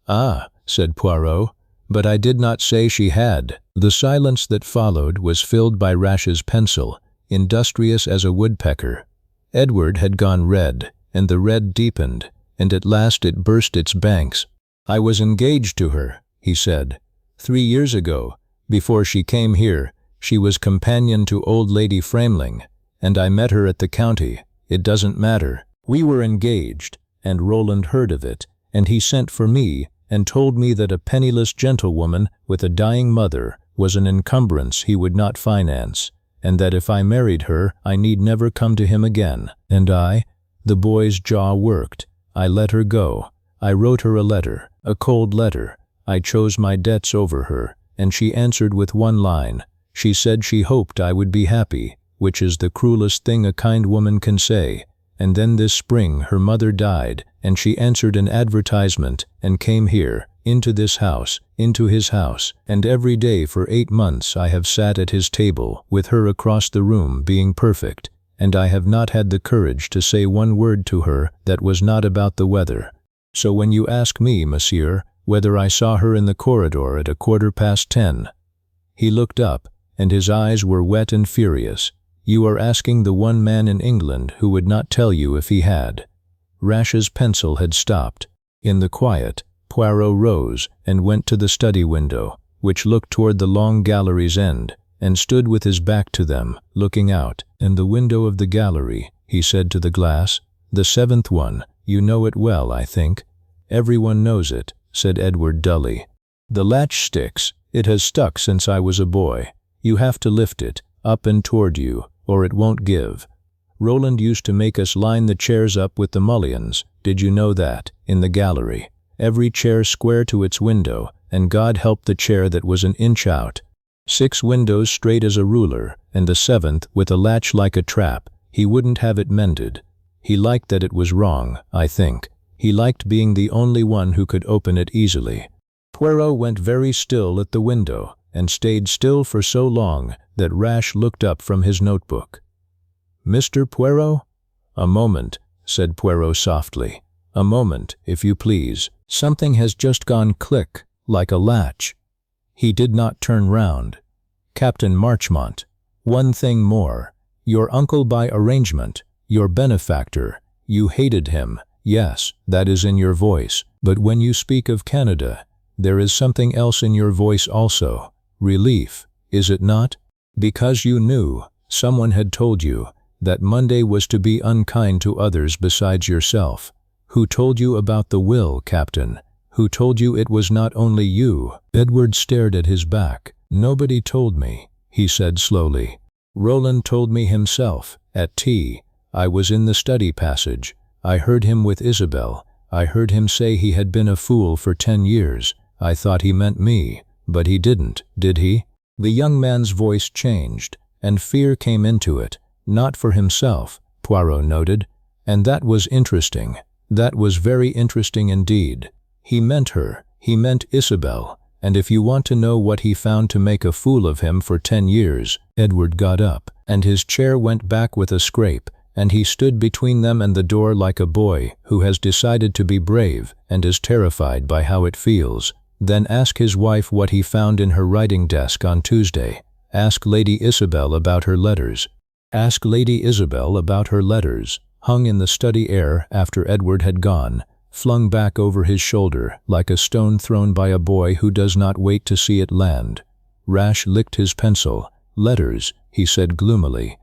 Ah, said Poirot, but I did not say she had. The silence that followed was filled by Rash's pencil, industrious as a woodpecker. Edward had gone red, and the red deepened, and at last it burst its banks. I was engaged to her, he said. 3 years ago, before she came here, she was companion to old Lady Frameling, and I met her at the county. It doesn't matter. We were engaged, and Roland heard of it, and he sent for me and told me that a penniless gentlewoman with a dying mother was an encumbrance he would not finance, and that if I married her I need never come to him again. And the boy's jaw worked. I let her go. I wrote her a letter, a cold letter. I chose my debts over her, and she answered with 1 line. She said she hoped I would be happy, which is the cruelest thing a kind woman can say. And then this spring her mother died, and she answered an advertisement and came here, into this house, into his house, and every day for 8 months I have sat at his table, with her across the room being perfect, and I have not had the courage to say 1 word to her that was not about the weather. So when you ask me, monsieur, whether I saw her in the corridor at 10:15, he looked up, and his eyes were wet and furious. You are asking the one man in England who would not tell you if he had. Rash's pencil had stopped. In the quiet, Poirot rose and went to the study window, which looked toward the long gallery's end, and stood with his back to them, looking out. And the window of the gallery, he said to the glass, the 7th one, you know it well, I think. Everyone knows it, said Edward dully. The latch sticks. It has stuck since I was a boy. You have to lift it, up and toward you, or it won't give. Roland used to make us line the chairs up with the mullions. Did you know that? In the gallery. Every chair square to its window, and God help the chair that was an inch out. 6 windows straight as a ruler, and the 7th with a latch like a trap. He wouldn't have it mended. He liked that it was wrong, I think. He liked being the only one who could open it easily. Poirot went very still at the window, and stayed still for so long that Rash looked up from his notebook. Mr. Poirot? A moment, said Poirot softly. A moment, if you please. Something has just gone click, like a latch. He did not turn round. Captain Marchmont, 1 thing more. Your uncle by arrangement, your benefactor, you hated him. Yes, that is in your voice. But when you speak of Canada, there is something else in your voice also. Relief, is it not? Because you knew, someone had told you, that Monday was to be unkind to others besides yourself. Who told you about the will, Captain? Who told you it was not only you? Edward stared at his back. Nobody told me, he said slowly. Roland told me himself, at tea. I was in the study passage. I heard him with Isabel. I heard him say he had been a fool for 10 years. I thought he meant me, but he didn't, did he? The young man's voice changed, and fear came into it. Not for himself, Poirot noted, and that was interesting. That was very interesting indeed. He meant her. He meant Isabel. And if you want to know what he found to make a fool of him for 10 years, Edward got up, and his chair went back with a scrape, and he stood between them and the door like a boy who has decided to be brave and is terrified by how it feels. Then ask his wife what he found in her writing desk on Tuesday. Ask Lady Isabel about her letters. Ask Lady Isabel about her letters, hung in the study air after Edward had gone, flung back over his shoulder like a stone thrown by a boy who does not wait to see it land. Rash licked his pencil. Letters, he said gloomily.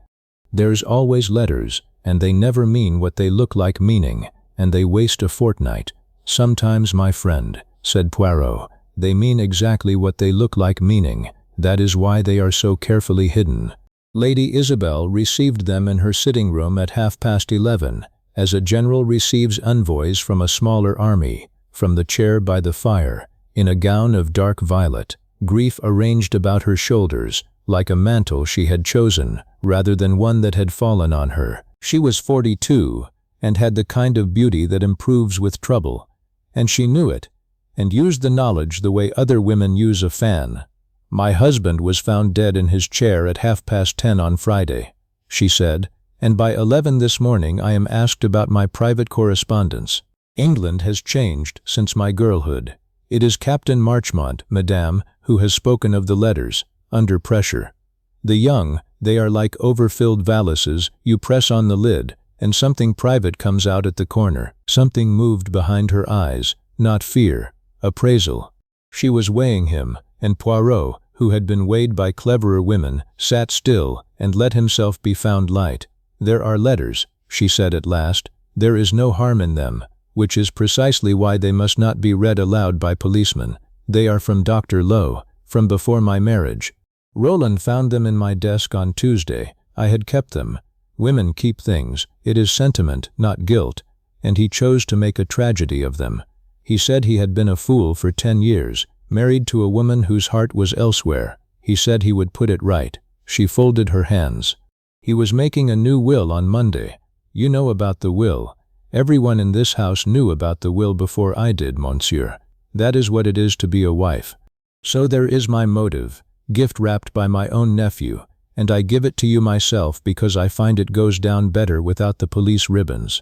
There's always letters, and they never mean what they look like meaning, and they waste a fortnight. Sometimes, my friend, said Poirot, they mean exactly what they look like meaning. That is why they are so carefully hidden. Lady Isabel received them in her sitting room at 11:30, as a general receives envoys from a smaller army, from the chair by the fire, in a gown of dark violet, grief arranged about her shoulders, like a mantle she had chosen, rather than one that had fallen on her. She was 42, and had the kind of beauty that improves with trouble, and she knew it, and used the knowledge the way other women use a fan. My husband was found dead in his chair at 10:30 on Friday, she said, and by 11 this morning I am asked about my private correspondence. England has changed since my girlhood. It is Captain Marchmont, Madame, who has spoken of the letters, under pressure. The young, they are like overfilled valises, you press on the lid, and something private comes out at the corner. Something moved behind her eyes, not fear, appraisal. She was weighing him, and Poirot, who had been weighed by cleverer women, sat still and let himself be found light. There are letters, she said at last. There is no harm in them, which is precisely why they must not be read aloud by policemen. They are from Dr. Lowe, from before my marriage. Roland found them in my desk on Tuesday. I had kept them. Women keep things. It is sentiment, not guilt. And he chose to make a tragedy of them. He said he had been a fool for 10 years, married to a woman whose heart was elsewhere. He said he would put it right. She folded her hands. He was making a new will on Monday. You know about the will. Everyone in this house knew about the will before I did, monsieur. That is what it is to be a wife. So there is my motive, gift wrapped by my own nephew, and I give it to you myself because I find it goes down better without the police ribbons.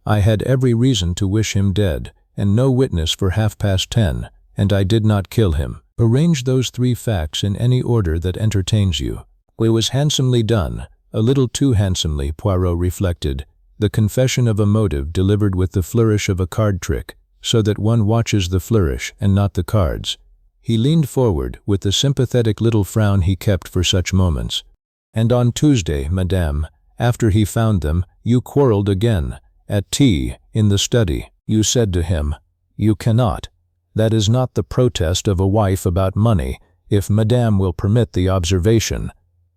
I had every reason to wish him dead, and no witness for 10:30, and I did not kill him. Arrange those 3 facts in any order that entertains you. It was handsomely done, a little too handsomely, Poirot reflected, the confession of a motive delivered with the flourish of a card trick, so that one watches the flourish and not the cards. He leaned forward with the sympathetic little frown he kept for such moments. And on Tuesday, madame, after he found them, you quarreled again, at tea, in the study. You said to him, "You cannot. That is not the protest of a wife about money, if madame will permit the observation.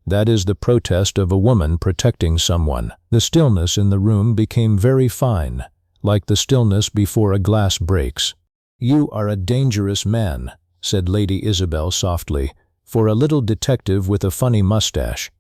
That is the protest of a woman protecting someone." The stillness in the room became very fine, like the stillness before a glass breaks. "You are a dangerous man," said Lady Isabel softly, "for a little detective with a funny mustache."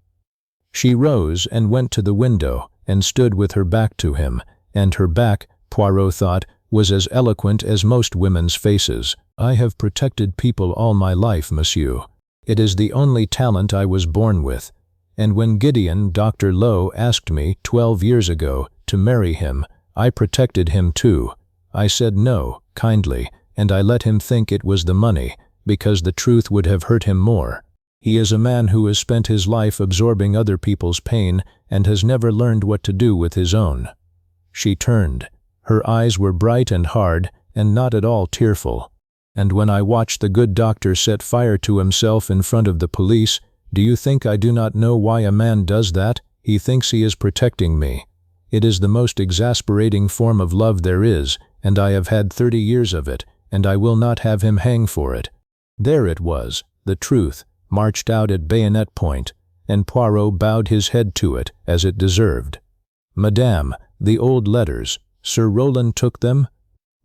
She rose and went to the window and stood with her back to him, and her back, Poirot thought, was as eloquent as most women's faces. "I have protected people all my life, monsieur. It is the only talent I was born with. And when Gideon, Dr. Lowe, asked me 12 years ago to marry him, I protected him too. I said no, kindly, and I let him think it was the money, because the truth would have hurt him more. He is a man who has spent his life absorbing other people's pain and has never learned what to do with his own." She turned. Her eyes were bright and hard, and not at all tearful. "And when I watched the good doctor set fire to himself in front of the police, do you think I do not know why a man does that? He thinks he is protecting me. It is the most exasperating form of love there is, and I have had 30 years of it, and I will not have him hang for it." There it was, the truth, marched out at bayonet point, and Poirot bowed his head to it as it deserved. "Madame, the old letters, Sir Roland took them?"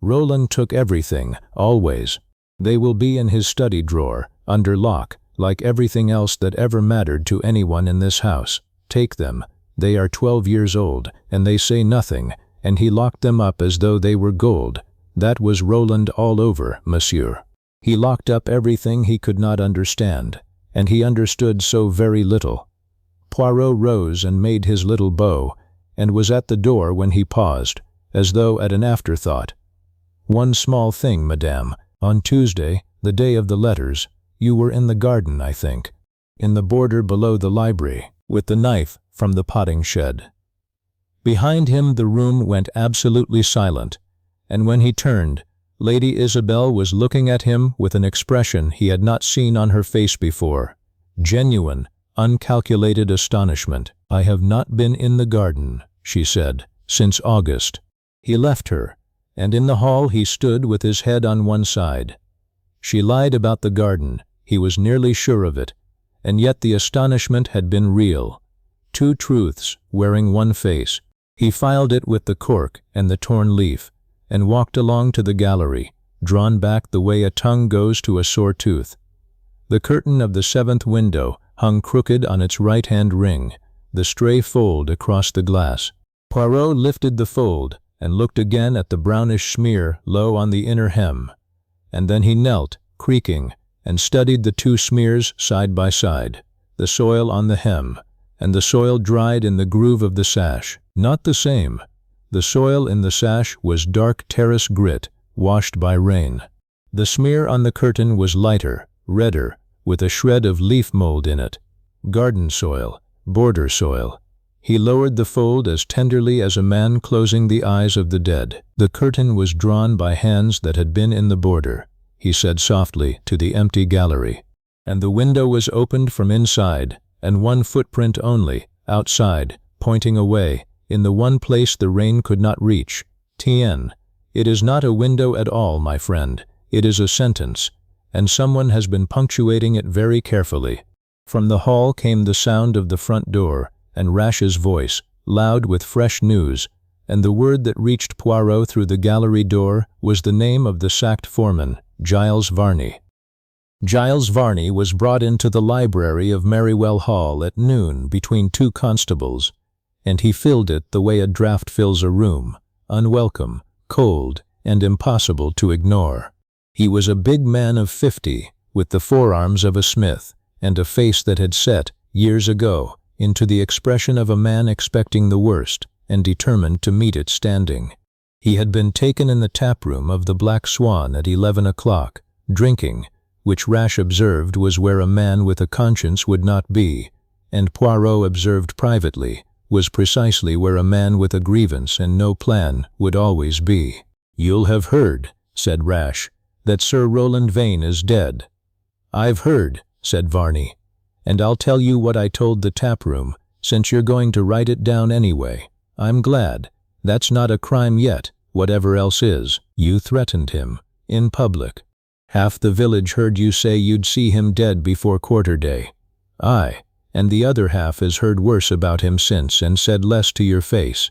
"Roland took everything, always. They will be in his study drawer, under lock, like everything else that ever mattered to anyone in this house. Take them. They are 12 years old, and they say nothing, and he locked them up as though they were gold. That was Roland all over, monsieur. He locked up everything he could not understand, and he understood so very little." Poirot rose and made his little bow, and was at the door when he paused, as though at an afterthought. "One small thing, madame. On Tuesday, the day of the letters, you were in the garden, I think." in the border below the library, with the knife from the potting shed. Behind him the room went absolutely silent, and when he turned, Lady Isabel was looking at him with an expression he had not seen on her face before. Genuine, uncalculated astonishment. "I have not been in the garden," she said, "since August." He left her, and in the hall he stood with his head on one side. She lied about the garden, he was nearly sure of it, and yet the astonishment had been real. Two truths wearing one face. He filed it with the cork and the torn leaf, and walked along to the gallery, drawn back the way a tongue goes to a sore tooth. The curtain of the 7th window hung crooked on its right-hand ring, the stray fold across the glass. Poirot lifted the fold and looked again at the brownish smear low on the inner hem, and then he knelt, creaking, and studied the two smears side by side, the soil on the hem, and the soil dried in the groove of the sash. Not the same. The soil in the sash was dark terrace grit, washed by rain. The smear on the curtain was lighter, redder, with a shred of leaf mold in it. Garden soil, border soil. He lowered the fold as tenderly as a man closing the eyes of the dead. "The curtain was drawn by hands that had been in the border," he said softly to the empty gallery. "And the window was opened from inside, and one footprint only, outside, pointing away, in the one place the rain could not reach. Tien, it is not a window at all, my friend. It is a sentence, and someone has been punctuating it very carefully." From the hall came the sound of the front door, and Rash's voice, loud with fresh news, and the word that reached Poirot through the gallery door was the name of the sacked foreman, Giles Varney. Giles Varney was brought into the library of Merrywell Hall at noon between two constables, and he filled it the way a draught fills a room, unwelcome, cold, and impossible to ignore. He was a big man of 50, with the forearms of a smith, and a face that had set, years ago, into the expression of a man expecting the worst, and determined to meet it standing. He had been taken in the tap-room of the Black Swan at 11 o'clock, drinking, which Rash observed was where a man with a conscience would not be, and Poirot observed privately, was precisely where a man with a grievance and no plan would always be. "You'll have heard," said Rash, "that Sir Roland Vane is dead." "I've heard," said Varney, "and I'll tell you what I told the tap-room, since you're going to write it down anyway. I'm glad. That's not a crime yet, whatever else is. You threatened him, in public. Half the village heard you say you'd see him dead before quarter-day. Aye, and the other half has heard worse about him since and said less to your face."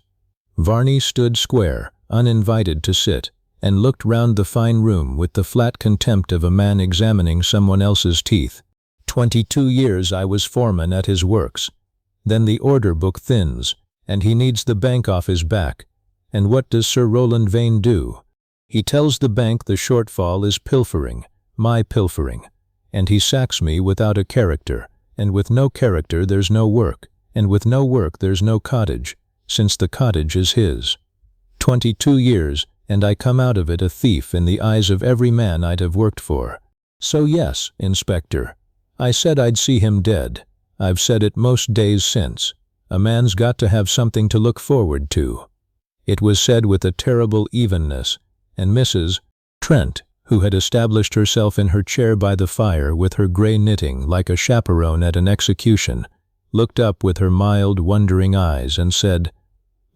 Varney stood square, uninvited to sit, and looked round the fine room with the flat contempt of a man examining someone else's teeth. 22 years I was foreman at his works. Then the order book thins, and he needs the bank off his back. And what does Sir Roland Vane do? He tells the bank the shortfall is pilfering, my pilfering, and he sacks me without a character, and with no character there's no work, and with no work there's no cottage, since the cottage is his. 22 years, and I come out of it a thief in the eyes of every man I'd have worked for. So yes, Inspector, I said I'd see him dead. I've said it most days since. A man's got to have something to look forward to. It was said with a terrible evenness, and Mrs. Trent, who had established herself in her chair by the fire with her grey knitting like a chaperone at an execution, looked up with her mild, wondering eyes and said,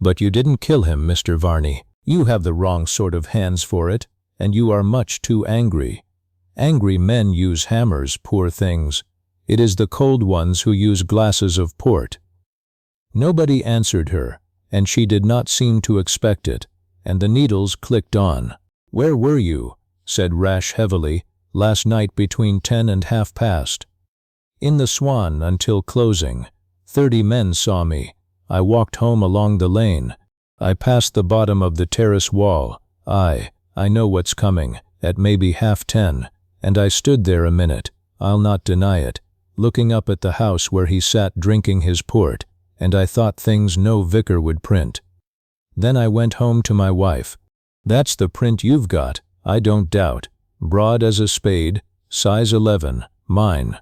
"But you didn't kill him, Mr. Varney. You have the wrong sort of hands for it, and you are much too angry. Angry men use hammers, poor things. It is the cold ones who use glasses of port." Nobody answered her, and she did not seem to expect it, and the needles clicked on. "Where were you?" said Rash heavily, "last night between 10 and half past?" "In the Swan until closing. 30 men saw me. I walked home along the lane. I passed the bottom of the terrace wall. I know what's coming, at maybe 10:30, and I stood there a minute, I'll not deny it, looking up at the house where he sat drinking his port, and I thought things no vicar would print. Then I went home to my wife. That's the print you've got, I don't doubt. Broad as a spade, size 11, mine.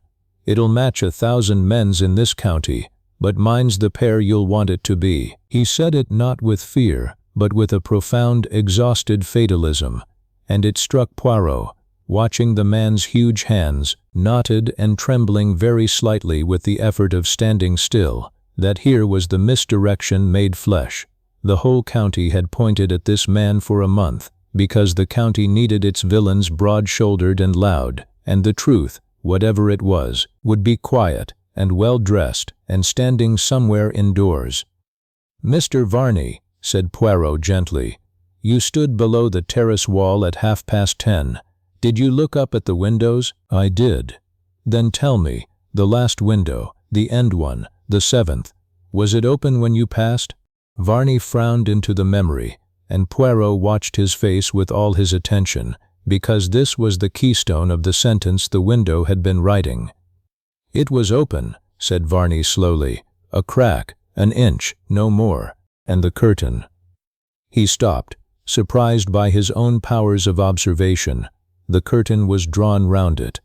It'll match 1,000 men's in this county, but mine's the pair you'll want it to be." He said it not with fear, but with a profound, exhausted fatalism, and it struck Poirot, watching the man's huge hands, knotted and trembling very slightly with the effort of standing still, that here was the misdirection made flesh. The whole county had pointed at this man for a month, because the county needed its villains broad-shouldered and loud, and the truth, whatever it was, would be quiet and well-dressed and standing somewhere indoors. "Mr. Varney," said Poirot gently, "you stood below the terrace wall at 10:30. Did you look up at the windows?" "I did." "Then tell me, the last window, the end one, the 7th, was it open when you passed?" Varney frowned into the memory, and Poirot watched his face with all his attention, because this was the keystone of the sentence the window had been writing. "It was open," said Varney slowly, "a crack, an inch, no more, and the curtain." He stopped, surprised by his own powers of observation. The curtain was drawn round it.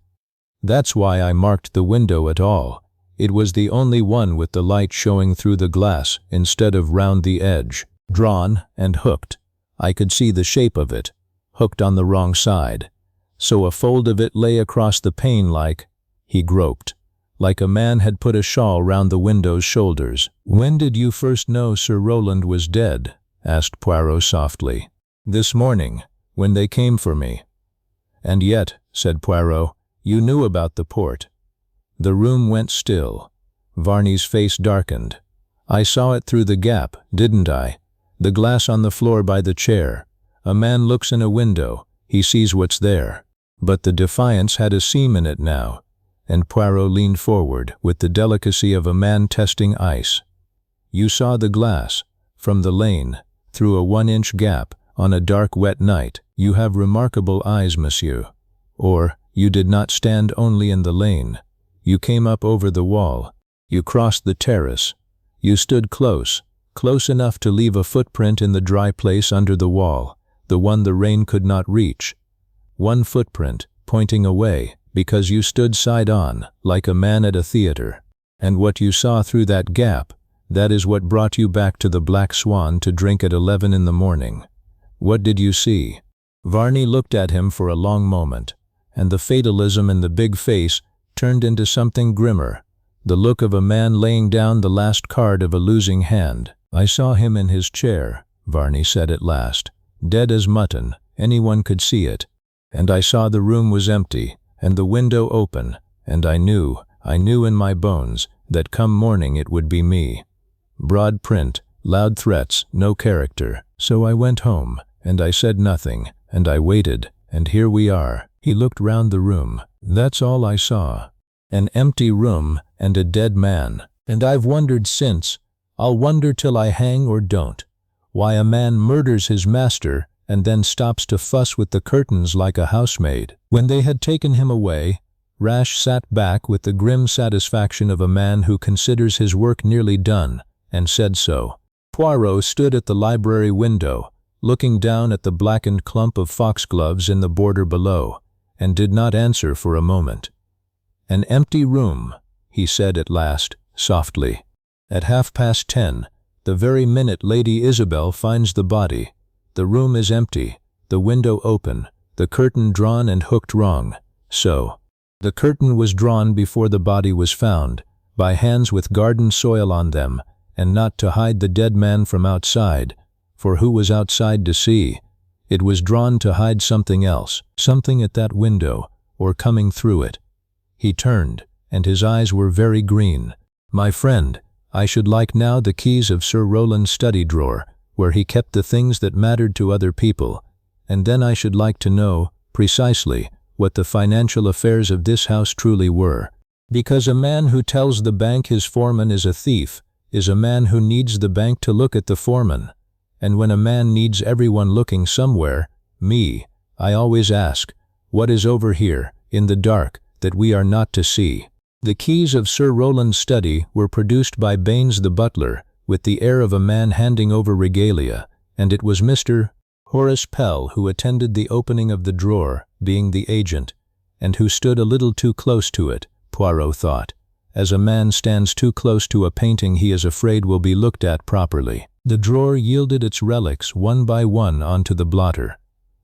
"That's why I marked the window at all. It was the only one with the light showing through the glass instead of round the edge. Drawn and hooked. I could see the shape of it, hooked on the wrong side. So a fold of it lay across the pane like," he groped, "like a man had put a shawl round the window's shoulders." "When did you first know Sir Rowland was dead?" asked Poirot softly. "This morning, when they came for me." "And yet," said Poirot, "you knew about the port." The room went still. Varney's face darkened. "I saw it through the gap, didn't I? The glass on the floor by the chair. A man looks in a window, he sees what's there. But the Defiance had a seam in it now," and Poirot leaned forward with the delicacy of a man testing ice. "You saw the glass, from the lane, through a 1-inch gap, on a dark wet night. You have remarkable eyes, monsieur. Or, you did not stand only in the lane. You came up over the wall. You crossed the terrace. You stood close enough to leave a footprint in the dry place under the wall, the one the rain could not reach. One footprint, pointing away, because you stood side on, like a man at a theater. And what you saw through that gap, that is what brought you back to the Black Swan to drink at 11 in the morning. What did you see?" Varney looked at him for a long moment, and the fatalism in the big face turned into something grimmer, the look of a man laying down the last card of a losing hand. "I saw him in his chair," Varney said at last, "dead as mutton, anyone could see it. And I saw the room was empty, and the window open, and I knew in my bones that come morning it would be me. Broad print, loud threats, no character. So I went home, and I said nothing, and I waited, and here we are." He looked round the room. "That's all I saw. An empty room and a dead man. And I've wondered since, I'll wonder till I hang or don't, why a man murders his master and then stops to fuss with the curtains like a housemaid." When they had taken him away, Rash sat back with the grim satisfaction of a man who considers his work nearly done, and said so. Poirot stood at the library window, looking down at the blackened clump of foxgloves in the border below, and did not answer for a moment. "An empty room," he said at last, softly. "At 10:30, the very minute Lady Isabel finds the body. The room is empty, the window open, the curtain drawn and hooked wrong. So, the curtain was drawn before the body was found, by hands with garden soil on them, and not to hide the dead man from outside, for who was outside to see? It was drawn to hide something else, something at that window, or coming through it." He turned, and his eyes were very green. "My friend, I should like now the keys of Sir Rowland's study drawer, where he kept the things that mattered to other people, and then I should like to know, precisely, what the financial affairs of this house truly were. Because a man who tells the bank his foreman is a thief is a man who needs the bank to look at the foreman. And when a man needs everyone looking somewhere, me, I always ask, what is over here, in the dark, that we are not to see?" The keys of Sir Rowland's study were produced by Baines the butler, with the air of a man handing over regalia, and it was Mr. Horace Pell who attended the opening of the drawer, being the agent, and who stood a little too close to it, Poirot thought. As a man stands too close to a painting he is afraid will be looked at properly. The drawer yielded its relics one by one onto the blotter.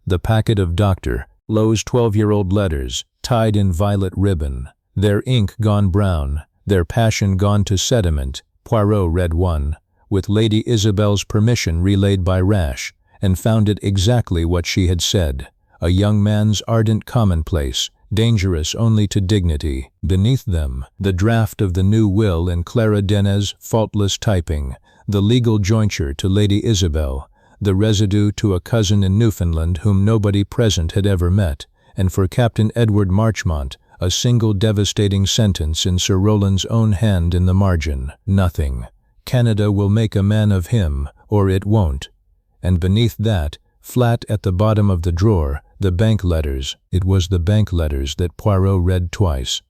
The packet of Dr. Lowe's 12-year-old letters, tied in violet ribbon, their ink gone brown, their passion gone to sediment. Poirot read one, with Lady Isabel's permission relayed by Rash, and found it exactly what she had said, a young man's ardent commonplace, dangerous only to dignity. Beneath them, the draft of the new will in Clara Denez's faultless typing, the legal jointure to Lady Isabel, the residue to a cousin in Newfoundland whom nobody present had ever met, and for Captain Edward Marchmont, a single devastating sentence in Sir Rowland's own hand in the margin. Nothing. Canada will make a man of him, or it won't. And beneath that, flat at the bottom of the drawer, the bank letters. It was the bank letters that Poirot read twice.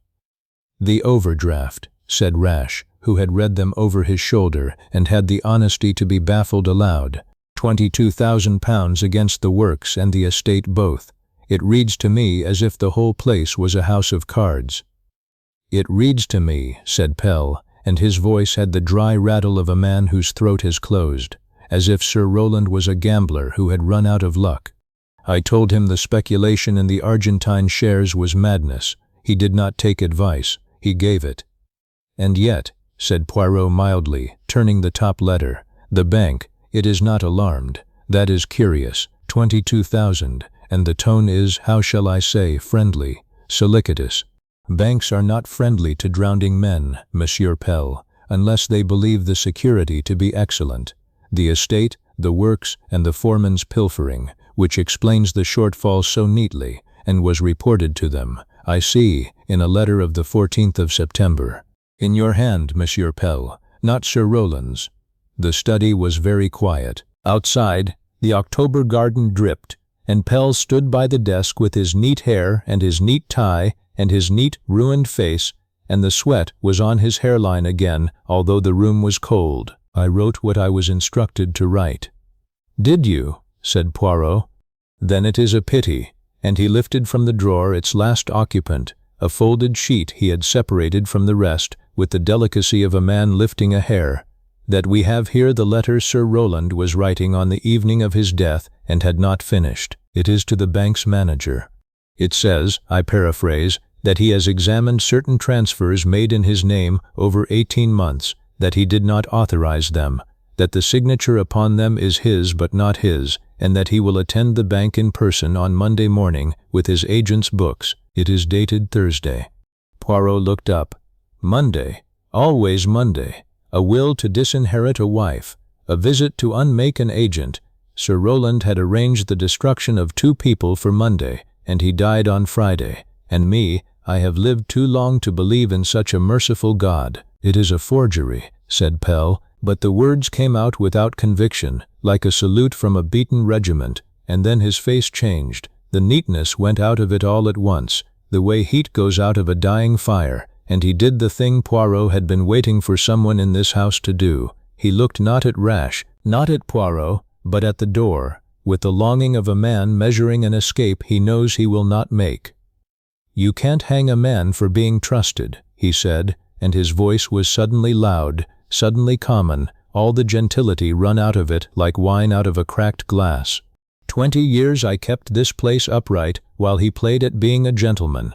"The overdraft," said Rash, who had read them over his shoulder and had the honesty to be baffled aloud. £22,000 against the works and the estate both. It reads to me as if the whole place was a house of cards. "It reads to me," said Pell, and his voice had the dry rattle of a man whose throat has closed, as if Sir Rowland was a gambler who had run out of luck. "I told him the speculation in the Argentine shares was madness. He did not take advice. He gave it." "And yet," said Poirot mildly, turning the top letter, "the bank, it is not alarmed. That is curious. 22,000, and the tone is, how shall I say, friendly, solicitous. Banks are not friendly to drowning men, Monsieur Pell, unless they believe the security to be excellent. The estate, the works, and the foreman's pilfering, which explains the shortfall so neatly, and was reported to them, I see, in a letter of the 14th of September. In your hand, Monsieur Pell, not Sir Rowland's." The study was very quiet. Outside, the October garden dripped, and Pell stood by the desk with his neat hair and his neat tie and his neat, ruined face, and the sweat was on his hairline again, although the room was cold. "I wrote what I was instructed to write." "Did you?" said Poirot. "Then it is a pity," and he lifted from the drawer its last occupant, a folded sheet he had separated from the rest with the delicacy of a man lifting a hair, "that we have here the letter Sir Rowland was writing on the evening of his death and had not finished. It is to the bank's manager. It says, I paraphrase, that he has examined certain transfers made in his name over 18 months, that he did not authorize them, that the signature upon them is his but not his, and that he will attend the bank in person on Monday morning with his agent's books. It is dated Thursday." Poirot looked up. Monday, always Monday. A will to disinherit a wife, a visit to unmake an agent. Sir Rowland had arranged the destruction of 2 people for Monday, and he died on Friday. And me, I have lived too long to believe in such a merciful God. "It is a forgery," said Pell, but the words came out without conviction, like a salute from a beaten regiment, and then his face changed. The neatness went out of it all at once, the way heat goes out of a dying fire, and he did the thing Poirot had been waiting for someone in this house to do. He looked not at Rash, not at Poirot, but at the door, with the longing of a man measuring an escape he knows he will not make. "You can't hang a man for being trusted," he said, and his voice was suddenly loud, suddenly common, all the gentility run out of it like wine out of a cracked glass. 20 years I kept this place upright while he played at being a gentleman.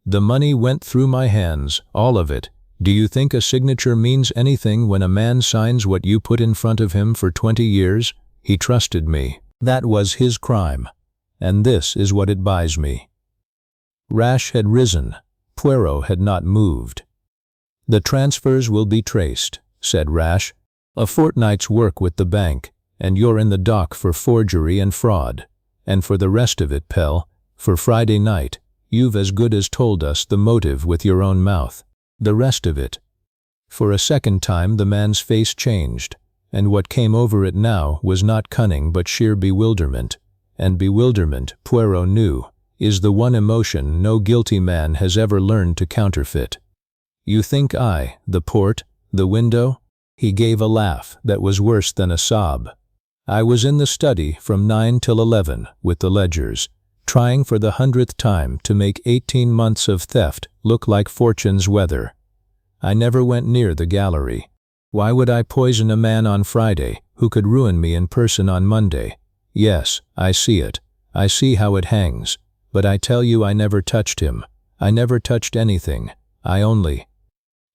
The money went through my hands, all of it. Do you think a signature means anything when a man signs what you put in front of him for 20 years? He trusted me. That was his crime. And this is what it buys me." Rash had risen. Poirot had not moved. "The transfers will be traced," said Rash. "A fortnight's work with the bank, and you're in the dock for forgery and fraud. And for the rest of it, Pell, for Friday night, you've as good as told us the motive with your own mouth. The rest of it." For a second time the man's face changed, and what came over it now was not cunning but sheer bewilderment. And bewilderment, Poirot knew, is the one emotion no guilty man has ever learned to counterfeit. "You think the port, the window?" He gave a laugh that was worse than a sob. "I was in the study from 9 till 11 with the ledgers. trying for the 100th time to make 18 months of theft look like fortune's weather. I never went near the gallery. Why would I poison a man on Friday who could ruin me in person on Monday? Yes, I see it. I see how it hangs. But I tell you I never touched him. I never touched anything. I only—"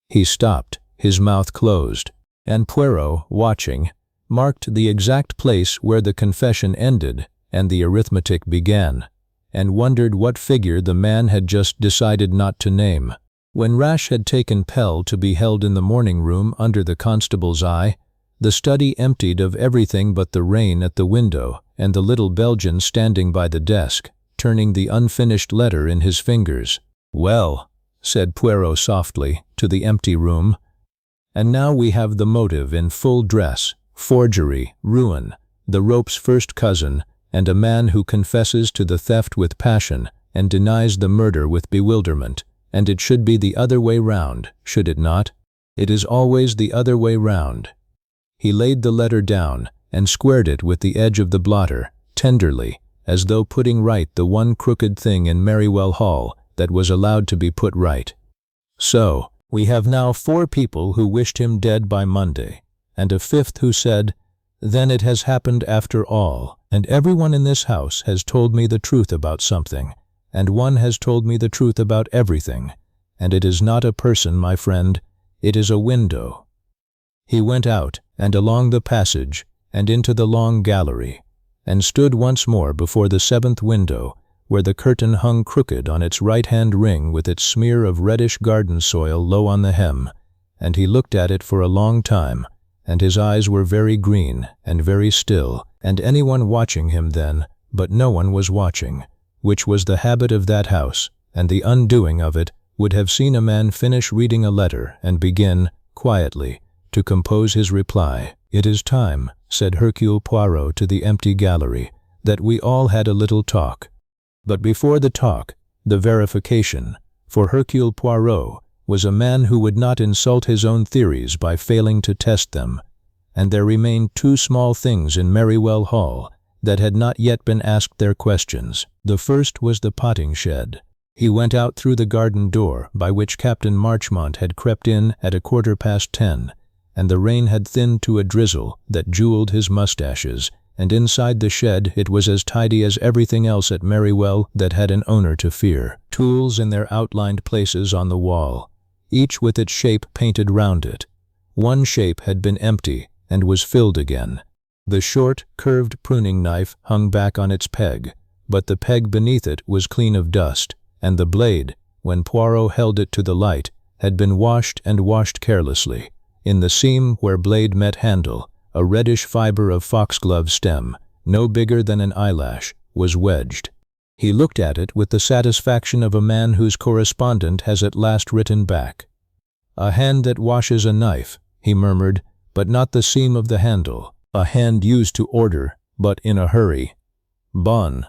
He stopped, his mouth closed, and Poirot, watching, marked the exact place where the confession ended and the arithmetic began, and wondered what figure the man had just decided not to name. When Rash had taken Pell to be held in the morning room under the constable's eye, the study emptied of everything but the rain at the window and the little Belgian standing by the desk, turning the unfinished letter in his fingers. "Well," said Poirot softly to the empty room, "and now we have the motive in full dress, forgery, ruin, the rope's first cousin, and a man who confesses to the theft with passion and denies the murder with bewilderment. And it should be the other way round, should it not? It is always the other way round." He laid the letter down and squared it with the edge of the blotter, tenderly, as though putting right the one crooked thing in Merrywell Hall that was allowed to be put right. "So, we have now 4 people who wished him dead by Monday, and a 5th who said, 'Then it has happened after all, and everyone in this house has told me the truth about something, and one has told me the truth about everything, and it is not a person, my friend, it is a window.'" He went out and along the passage and into the long gallery, and stood once more before the 7th window, where the curtain hung crooked on its right-hand ring with its smear of reddish garden soil low on the hem, and he looked at it for a long time, and his eyes were very green and very still, and anyone watching him then, but no one was watching, which was the habit of that house, and the undoing of it would have seen a man finish reading a letter and begin, quietly, to compose his reply. "It is time," said Hercule Poirot to the empty gallery, "that we all had a little talk." But before the talk, the verification, for Hercule Poirot was a man who would not insult his own theories by failing to test them, and there remained 2 small things in Merrywell Hall that had not yet been asked their questions. The first was the potting shed. He went out through the garden door by which Captain Marchmont had crept in at 10:15, and the rain had thinned to a drizzle that jeweled his mustaches, and inside the shed it was as tidy as everything else at Merrywell that had an owner to fear. Tools in their outlined places on the wall, each with its shape painted round it. One shape had been empty and was filled again. The short, curved pruning knife hung back on its peg, but the peg beneath it was clean of dust, and the blade, when Poirot held it to the light, had been washed and washed carelessly. In the seam where blade met handle, a reddish fiber of foxglove stem, no bigger than an eyelash, was wedged. He looked at it with the satisfaction of a man whose correspondent has at last written back. "A hand that washes a knife," he murmured, "but not the seam of the handle. A hand used to order, but in a hurry. Bon."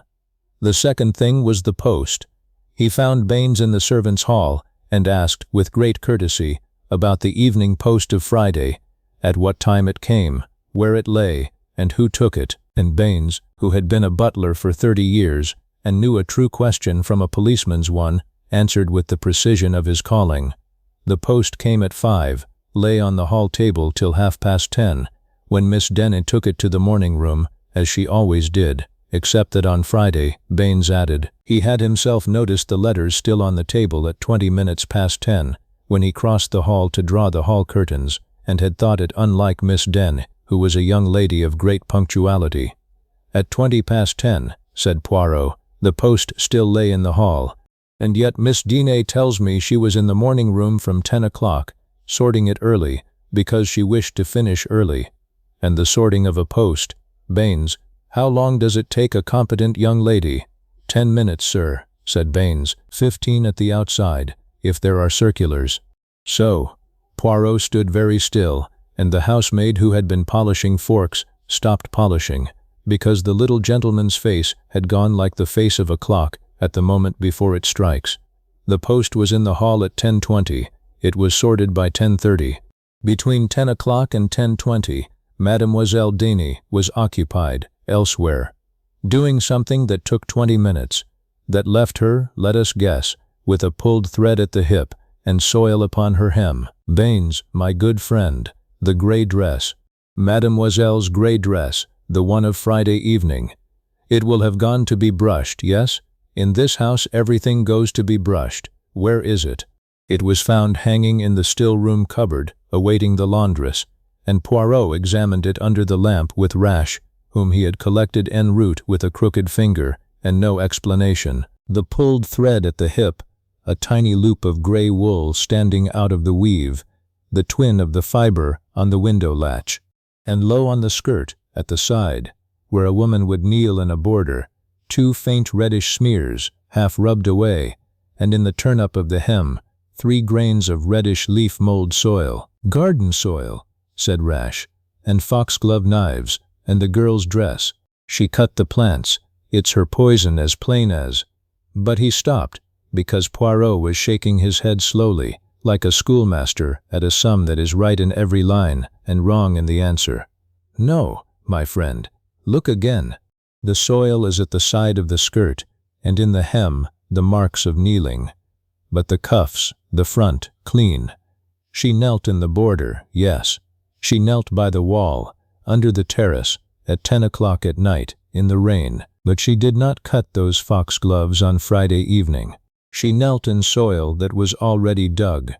The second thing was the post. He found Baines in the servants' hall, and asked, with great courtesy, about the evening post of Friday, at what time it came, where it lay, and who took it, and Baines, who had been a butler for 30 years, and knew a true question from a policeman's one, answered with the precision of his calling. The post came at 5, lay on the hall table till 10:30, when Miss Denny took it to the morning room, as she always did, except that on Friday, Baines added, he had himself noticed the letters still on the table at 20 minutes past 10, when he crossed the hall to draw the hall curtains, and had thought it unlike Miss Den, who was a young lady of great punctuality. "At 20 past 10, said Poirot, "the post still lay in the hall, and yet Miss Denny tells me she was in the morning room from 10 o'clock, sorting it early, because she wished to finish early. And the sorting of a post, Baines, how long does it take a competent young lady?" "10 minutes, sir," said Baines, "15 at the outside, if there are circulars." "So." Poirot stood very still, and the housemaid who had been polishing forks stopped polishing, because the little gentleman's face had gone like the face of a clock at the moment before it strikes. The post was in the hall at 10:20. It was sorted by 10:30. Between 10 o'clock and 10:20, Mademoiselle Denny was occupied elsewhere, doing something that took 20 minutes, that left her, let us guess, with a pulled thread at the hip and soil upon her hem. Baines, my good friend, the grey dress. Mademoiselle's grey dress, the one of Friday evening. It will have gone to be brushed, yes? In this house everything goes to be brushed. Where is it? It was found hanging in the still-room cupboard, awaiting the laundress, and Poirot examined it under the lamp with Rash, whom he had collected en route with a crooked finger, and no explanation. The pulled thread at the hip, a tiny loop of grey wool standing out of the weave, the twin of the fibre on the window latch, and low on the skirt, at the side, where a woman would kneel in a border, 2 faint reddish smears, half rubbed away, and in the turn-up of the hem, 3 grains of reddish leaf-mold soil. Garden soil, said Rash, and foxglove knives, and the girl's dress. She cut the plants. It's her poison as plain as. But he stopped, because Poirot was shaking his head slowly, like a schoolmaster at a sum that is right in every line and wrong in the answer. No, my friend, look again. The soil is at the side of the skirt, and in the hem the marks of kneeling. But the cuffs, the front, clean. She knelt in the border, yes. She knelt by the wall, under the terrace, at 10 o'clock at night, in the rain. But she did not cut those foxgloves on Friday evening. She knelt in soil that was already dug.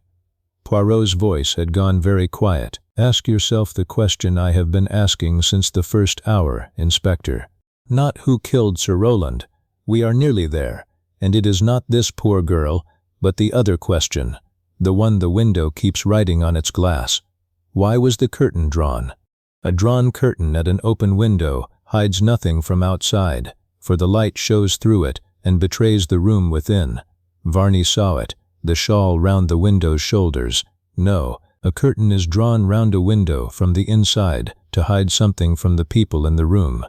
Poirot's voice had gone very quiet. Ask yourself the question I have been asking since the first hour, Inspector. Not who killed Sir Rowland. We are nearly there, and it is not this poor girl, but the other question, the one the window keeps writing on its glass. Why was the curtain drawn? A drawn curtain at an open window hides nothing from outside, for the light shows through it and betrays the room within. Varney saw it, the shawl round the window's shoulders. No, a curtain is drawn round a window from the inside to hide something from the people in the room.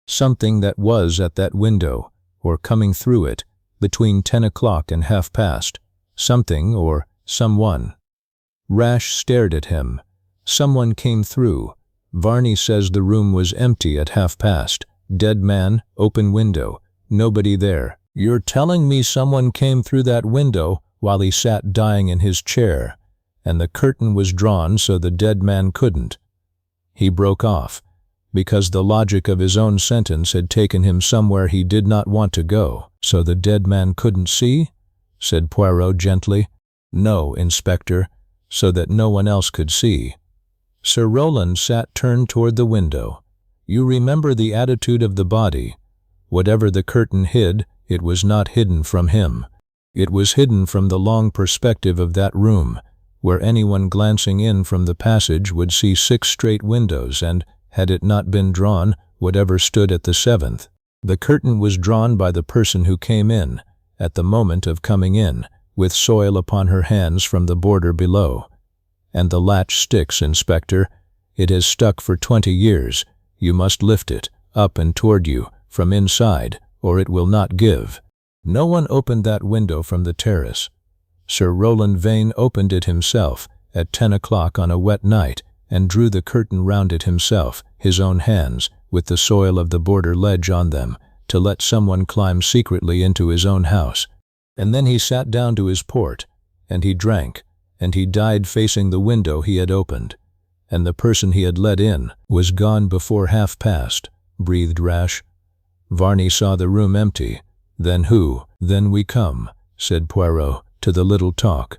Something that was at that window, or coming through it, between 10 o'clock and half-past. Something or someone. Rash stared at him. Someone came through. Varney says the room was empty at half-past. Dead man, open window, nobody there. You're telling me someone came through that window while he sat dying in his chair, and the curtain was drawn so the dead man couldn't. He broke off, because the logic of his own sentence had taken him somewhere he did not want to go. So the dead man couldn't see? Said Poirot gently. No, Inspector, so that no one else could see. Sir Rowland sat turned toward the window. You remember the attitude of the body. Whatever the curtain hid, it was not hidden from him. It was hidden from the long perspective of that room, where anyone glancing in from the passage would see 6 straight windows and, had it not been drawn, whatever stood at the 7th. The curtain was drawn by the person who came in, at the moment of coming in, with soil upon her hands from the border below. And the latch sticks, Inspector. It has stuck for 20 years. You must lift it, up and toward you, from inside, or it will not give. No one opened that window from the terrace. Sir Rowland Vane opened it himself, at 10 o'clock on a wet night, and drew the curtain round it himself, his own hands, with the soil of the border ledge on them, to let someone climb secretly into his own house. And then he sat down to his port, and he drank, and he died facing the window he had opened. And the person he had let in was gone before half-past, breathed Rash. Varney saw the room empty. Then who? Then we come, said Poirot, to the little talk.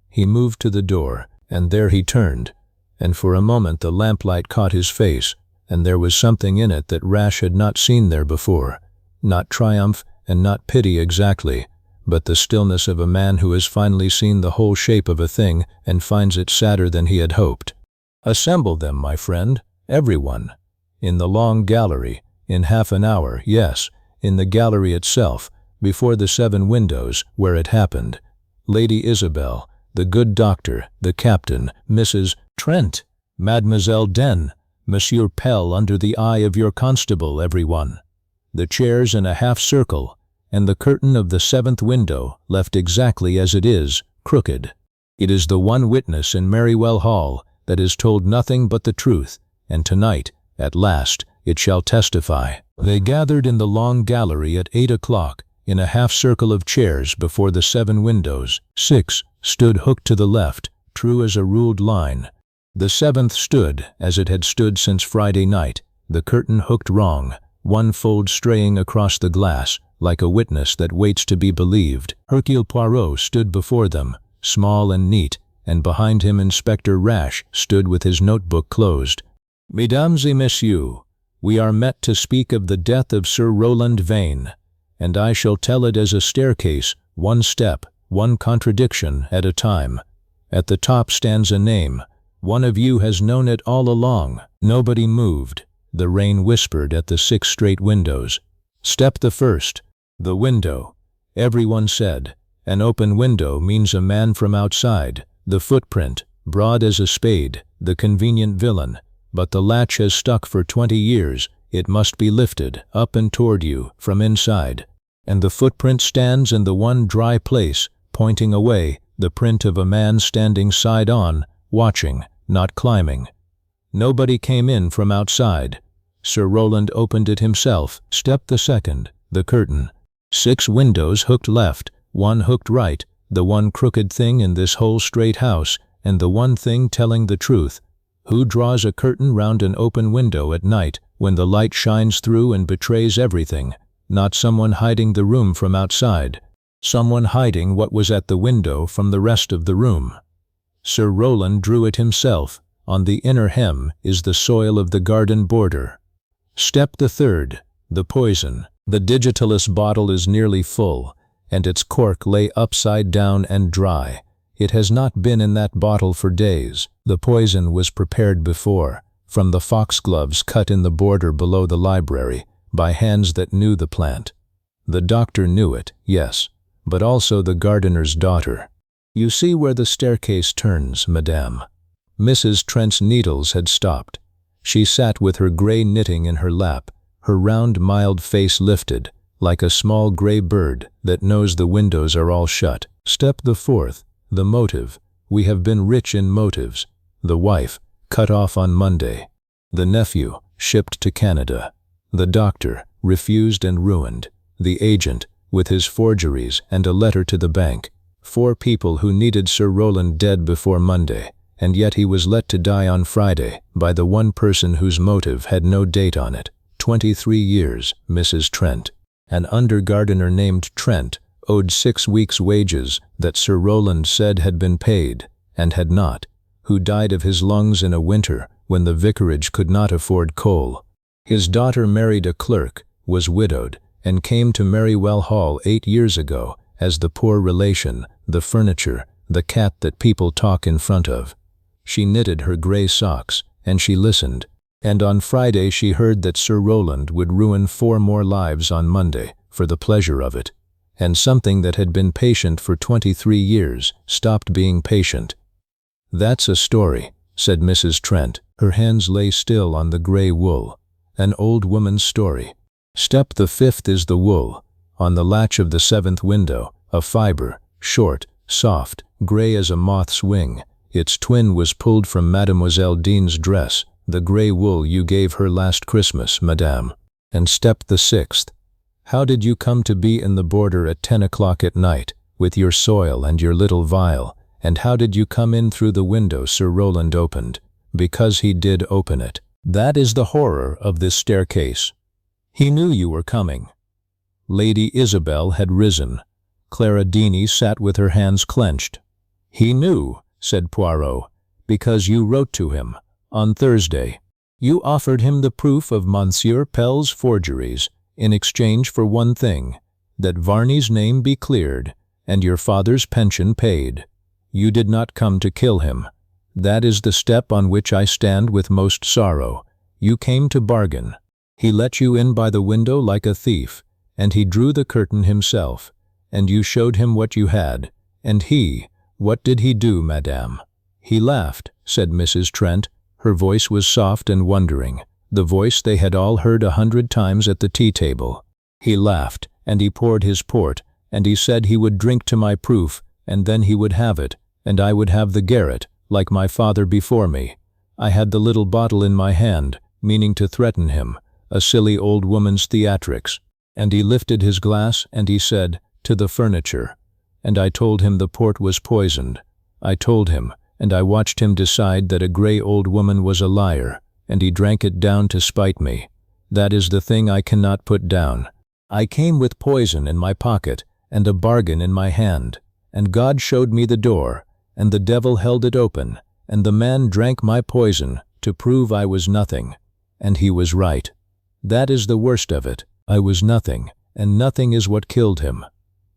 He moved to the door, and there he turned, and for a moment the lamplight caught his face, and there was something in it that Rash had not seen there before. Not triumph and not pity exactly, but the stillness of a man who has finally seen the whole shape of a thing and finds it sadder than he had hoped. Assemble them, my friend, everyone. In the long gallery, in half an hour, yes, in the gallery itself, before the 7 windows, where it happened. Lady Isabel, the good doctor, the captain, Mrs. Trent, Mademoiselle Den, Monsieur Pell under the eye of your constable, everyone. The chairs in a half-circle, and the curtain of the 7th window left exactly as it is, crooked. It is the one witness in Merrywell Hall that has told nothing but the truth, and tonight, at last, it shall testify. They gathered in the long gallery at 8 o'clock, In a half-circle of chairs before the 7 windows, 6 stood hooked to the left, true as a ruled line. The 7th stood as it had stood since Friday night, the curtain hooked wrong, one fold straying across the glass, like a witness that waits to be believed. Hercule Poirot stood before them, small and neat, and behind him Inspector Rash stood with his notebook closed. "Mesdames et messieurs, we are met to speak of the death of Sir Roland Vane, and I shall tell it as a staircase, one step, one contradiction at a time. At the top stands a name. One of you has known it all along." Nobody moved. The rain whispered at the 6 straight windows. "Step the first. The window." Everyone said. An open window means a man from outside. The footprint, broad as a spade, the convenient villain. But the latch has stuck for 20 years. It must be lifted, up and toward you, from inside. And the footprint stands in the one dry place, pointing away, the print of a man standing side on, watching, not climbing. Nobody came in from outside. Sir Roland opened it himself. Step the second, the curtain. 6 windows hooked left, 1 hooked right, the one crooked thing in this whole straight house, and the one thing telling the truth. Who draws a curtain round an open window at night when the light shines through and betrays everything? Not someone hiding the room from outside. Someone hiding what was at the window from the rest of the room. Sir Roland drew it himself. On the inner hem is the soil of the garden border. Step the third, the poison. The Digitalis bottle is nearly full, and its cork lay upside down and dry. It has not been in that bottle for days. The poison was prepared before, from the foxgloves cut in the border below the library, by hands that knew the plant. The doctor knew it, yes, but also the gardener's daughter. You see where the staircase turns, madame. Mrs. Trent's needles had stopped. She sat with her gray knitting in her lap, her round, mild face lifted, like a small gray bird that knows the windows are all shut. Step the fourth, the motive. We have been rich in motives. The wife, cut off on Monday. The nephew, shipped to Canada. The doctor, refused and ruined. The agent, with his forgeries and a letter to the bank. 4 people who needed Sir Roland dead before Monday, and yet he was let to die on Friday by the one person whose motive had no date on it. 23 years, Mrs. Trent. An under-gardener named Trent owed 6 weeks' wages that Sir Roland said had been paid, and had not, who died of his lungs in a winter when the vicarage could not afford coal. His daughter married a clerk, was widowed, and came to Merrywell Hall 8 years ago as the poor relation, the furniture, the cat that people talk in front of. She knitted her gray socks, and she listened, and on Friday she heard that Sir Roland would ruin 4 more lives on Monday, for the pleasure of it. And something that had been patient for 23 years stopped being patient. "That's a story," said Mrs. Trent. Her hands lay still on the gray wool. "An old woman's story. Step the fifth is the wool. On the latch of the 7th window, a fiber, short, soft, gray as a moth's wing. Its twin was pulled from Mademoiselle Dean's dress, the gray wool you gave her last Christmas, madame." And step the 6th. How did you come to be in the border at 10 o'clock at night, with your soil and your little vial, and how did you come in through the window Sir Roland opened? Because he did open it. That is the horror of this staircase. He knew you were coming. Lady Isabel had risen. Clara Deany sat with her hands clenched. "He knew," said Poirot, "because you wrote to him, on Thursday. You offered him the proof of Monsieur Pell's forgeries, in exchange for one thing, that Varney's name be cleared, and your father's pension paid. You did not come to kill him. That is the step on which I stand with most sorrow. You came to bargain. He let you in by the window like a thief, and he drew the curtain himself, and you showed him what you had, and he, what did he do, madame?" "He laughed," said Mrs. Trent. Her voice was soft and wondering, the voice they had all heard 100 times at the tea-table. "He laughed, and he poured his port, and he said he would drink to my proof, and then he would have it, and I would have the garret, like my father before me. I had the little bottle in my hand, meaning to threaten him, a silly old woman's theatrics. And he lifted his glass, and he said, "To the furniture." And I told him the port was poisoned. I told him, and I watched him decide that a grey old woman was a liar, and he drank it down to spite me. That is the thing I cannot put down. I came with poison in my pocket, and a bargain in my hand, and God showed me the door, and the devil held it open, and the man drank my poison to prove I was nothing. And he was right. That is the worst of it. I was nothing, and nothing is what killed him.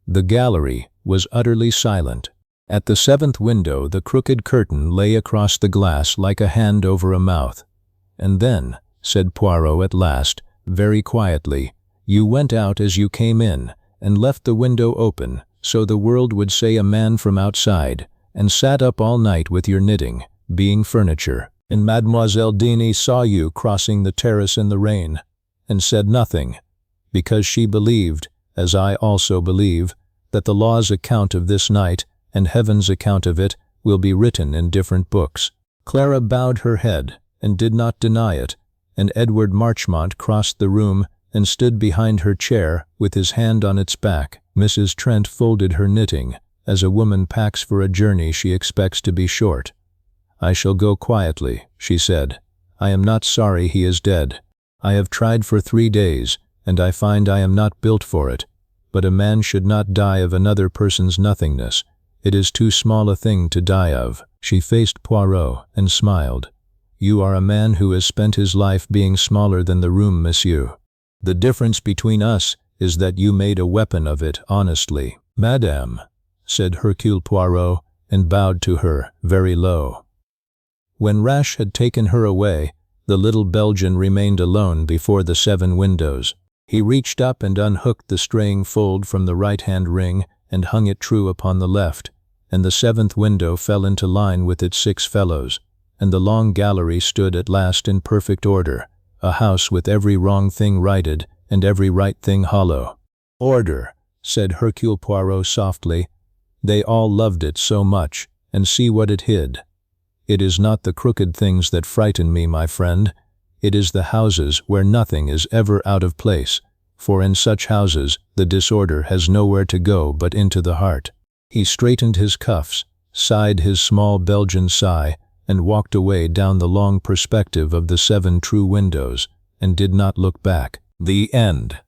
The gallery was utterly silent. At the seventh window the crooked curtain lay across the glass like a hand over a mouth. "And then," said Poirot at last, very quietly, "you went out as you came in, and left the window open, so the world would say a man from outside, and sat up all night with your knitting, being furniture. And Mademoiselle Deanie saw you crossing the terrace in the rain, and said nothing, because she believed, as I also believe, that the law's account of this night and heaven's account of it will be written in different books." Clara bowed her head and did not deny it, and Edward Marchmont crossed the room and stood behind her chair with his hand on its back. Mrs. Trent folded her knitting, as a woman packs for a journey she expects to be short. "I shall go quietly," she said. "I am not sorry he is dead. I have tried for 3 days, and I find I am not built for it. But a man should not die of another person's nothingness. It is too small a thing to die of." She faced Poirot and smiled. "You are a man who has spent his life being smaller than the room, monsieur. The difference between us is that you made a weapon of it honestly." "Madame," said Hercule Poirot, and bowed to her very low. When Rash had taken her away, the little Belgian remained alone before the 7 windows. He reached up and unhooked the straying fold from the right-hand ring and hung it true upon the left, and the 7th window fell into line with its 6 fellows, and the long gallery stood at last in perfect order, a house with every wrong thing righted and every right thing hollow. "Order," said Hercule Poirot softly. "They all loved it so much, and see what it hid. It is not the crooked things that frighten me, my friend. It is the houses where nothing is ever out of place, for in such houses the disorder has nowhere to go but into the heart." He straightened his cuffs, sighed his small Belgian sigh, and walked away down the long perspective of the 7 true windows, and did not look back. The end.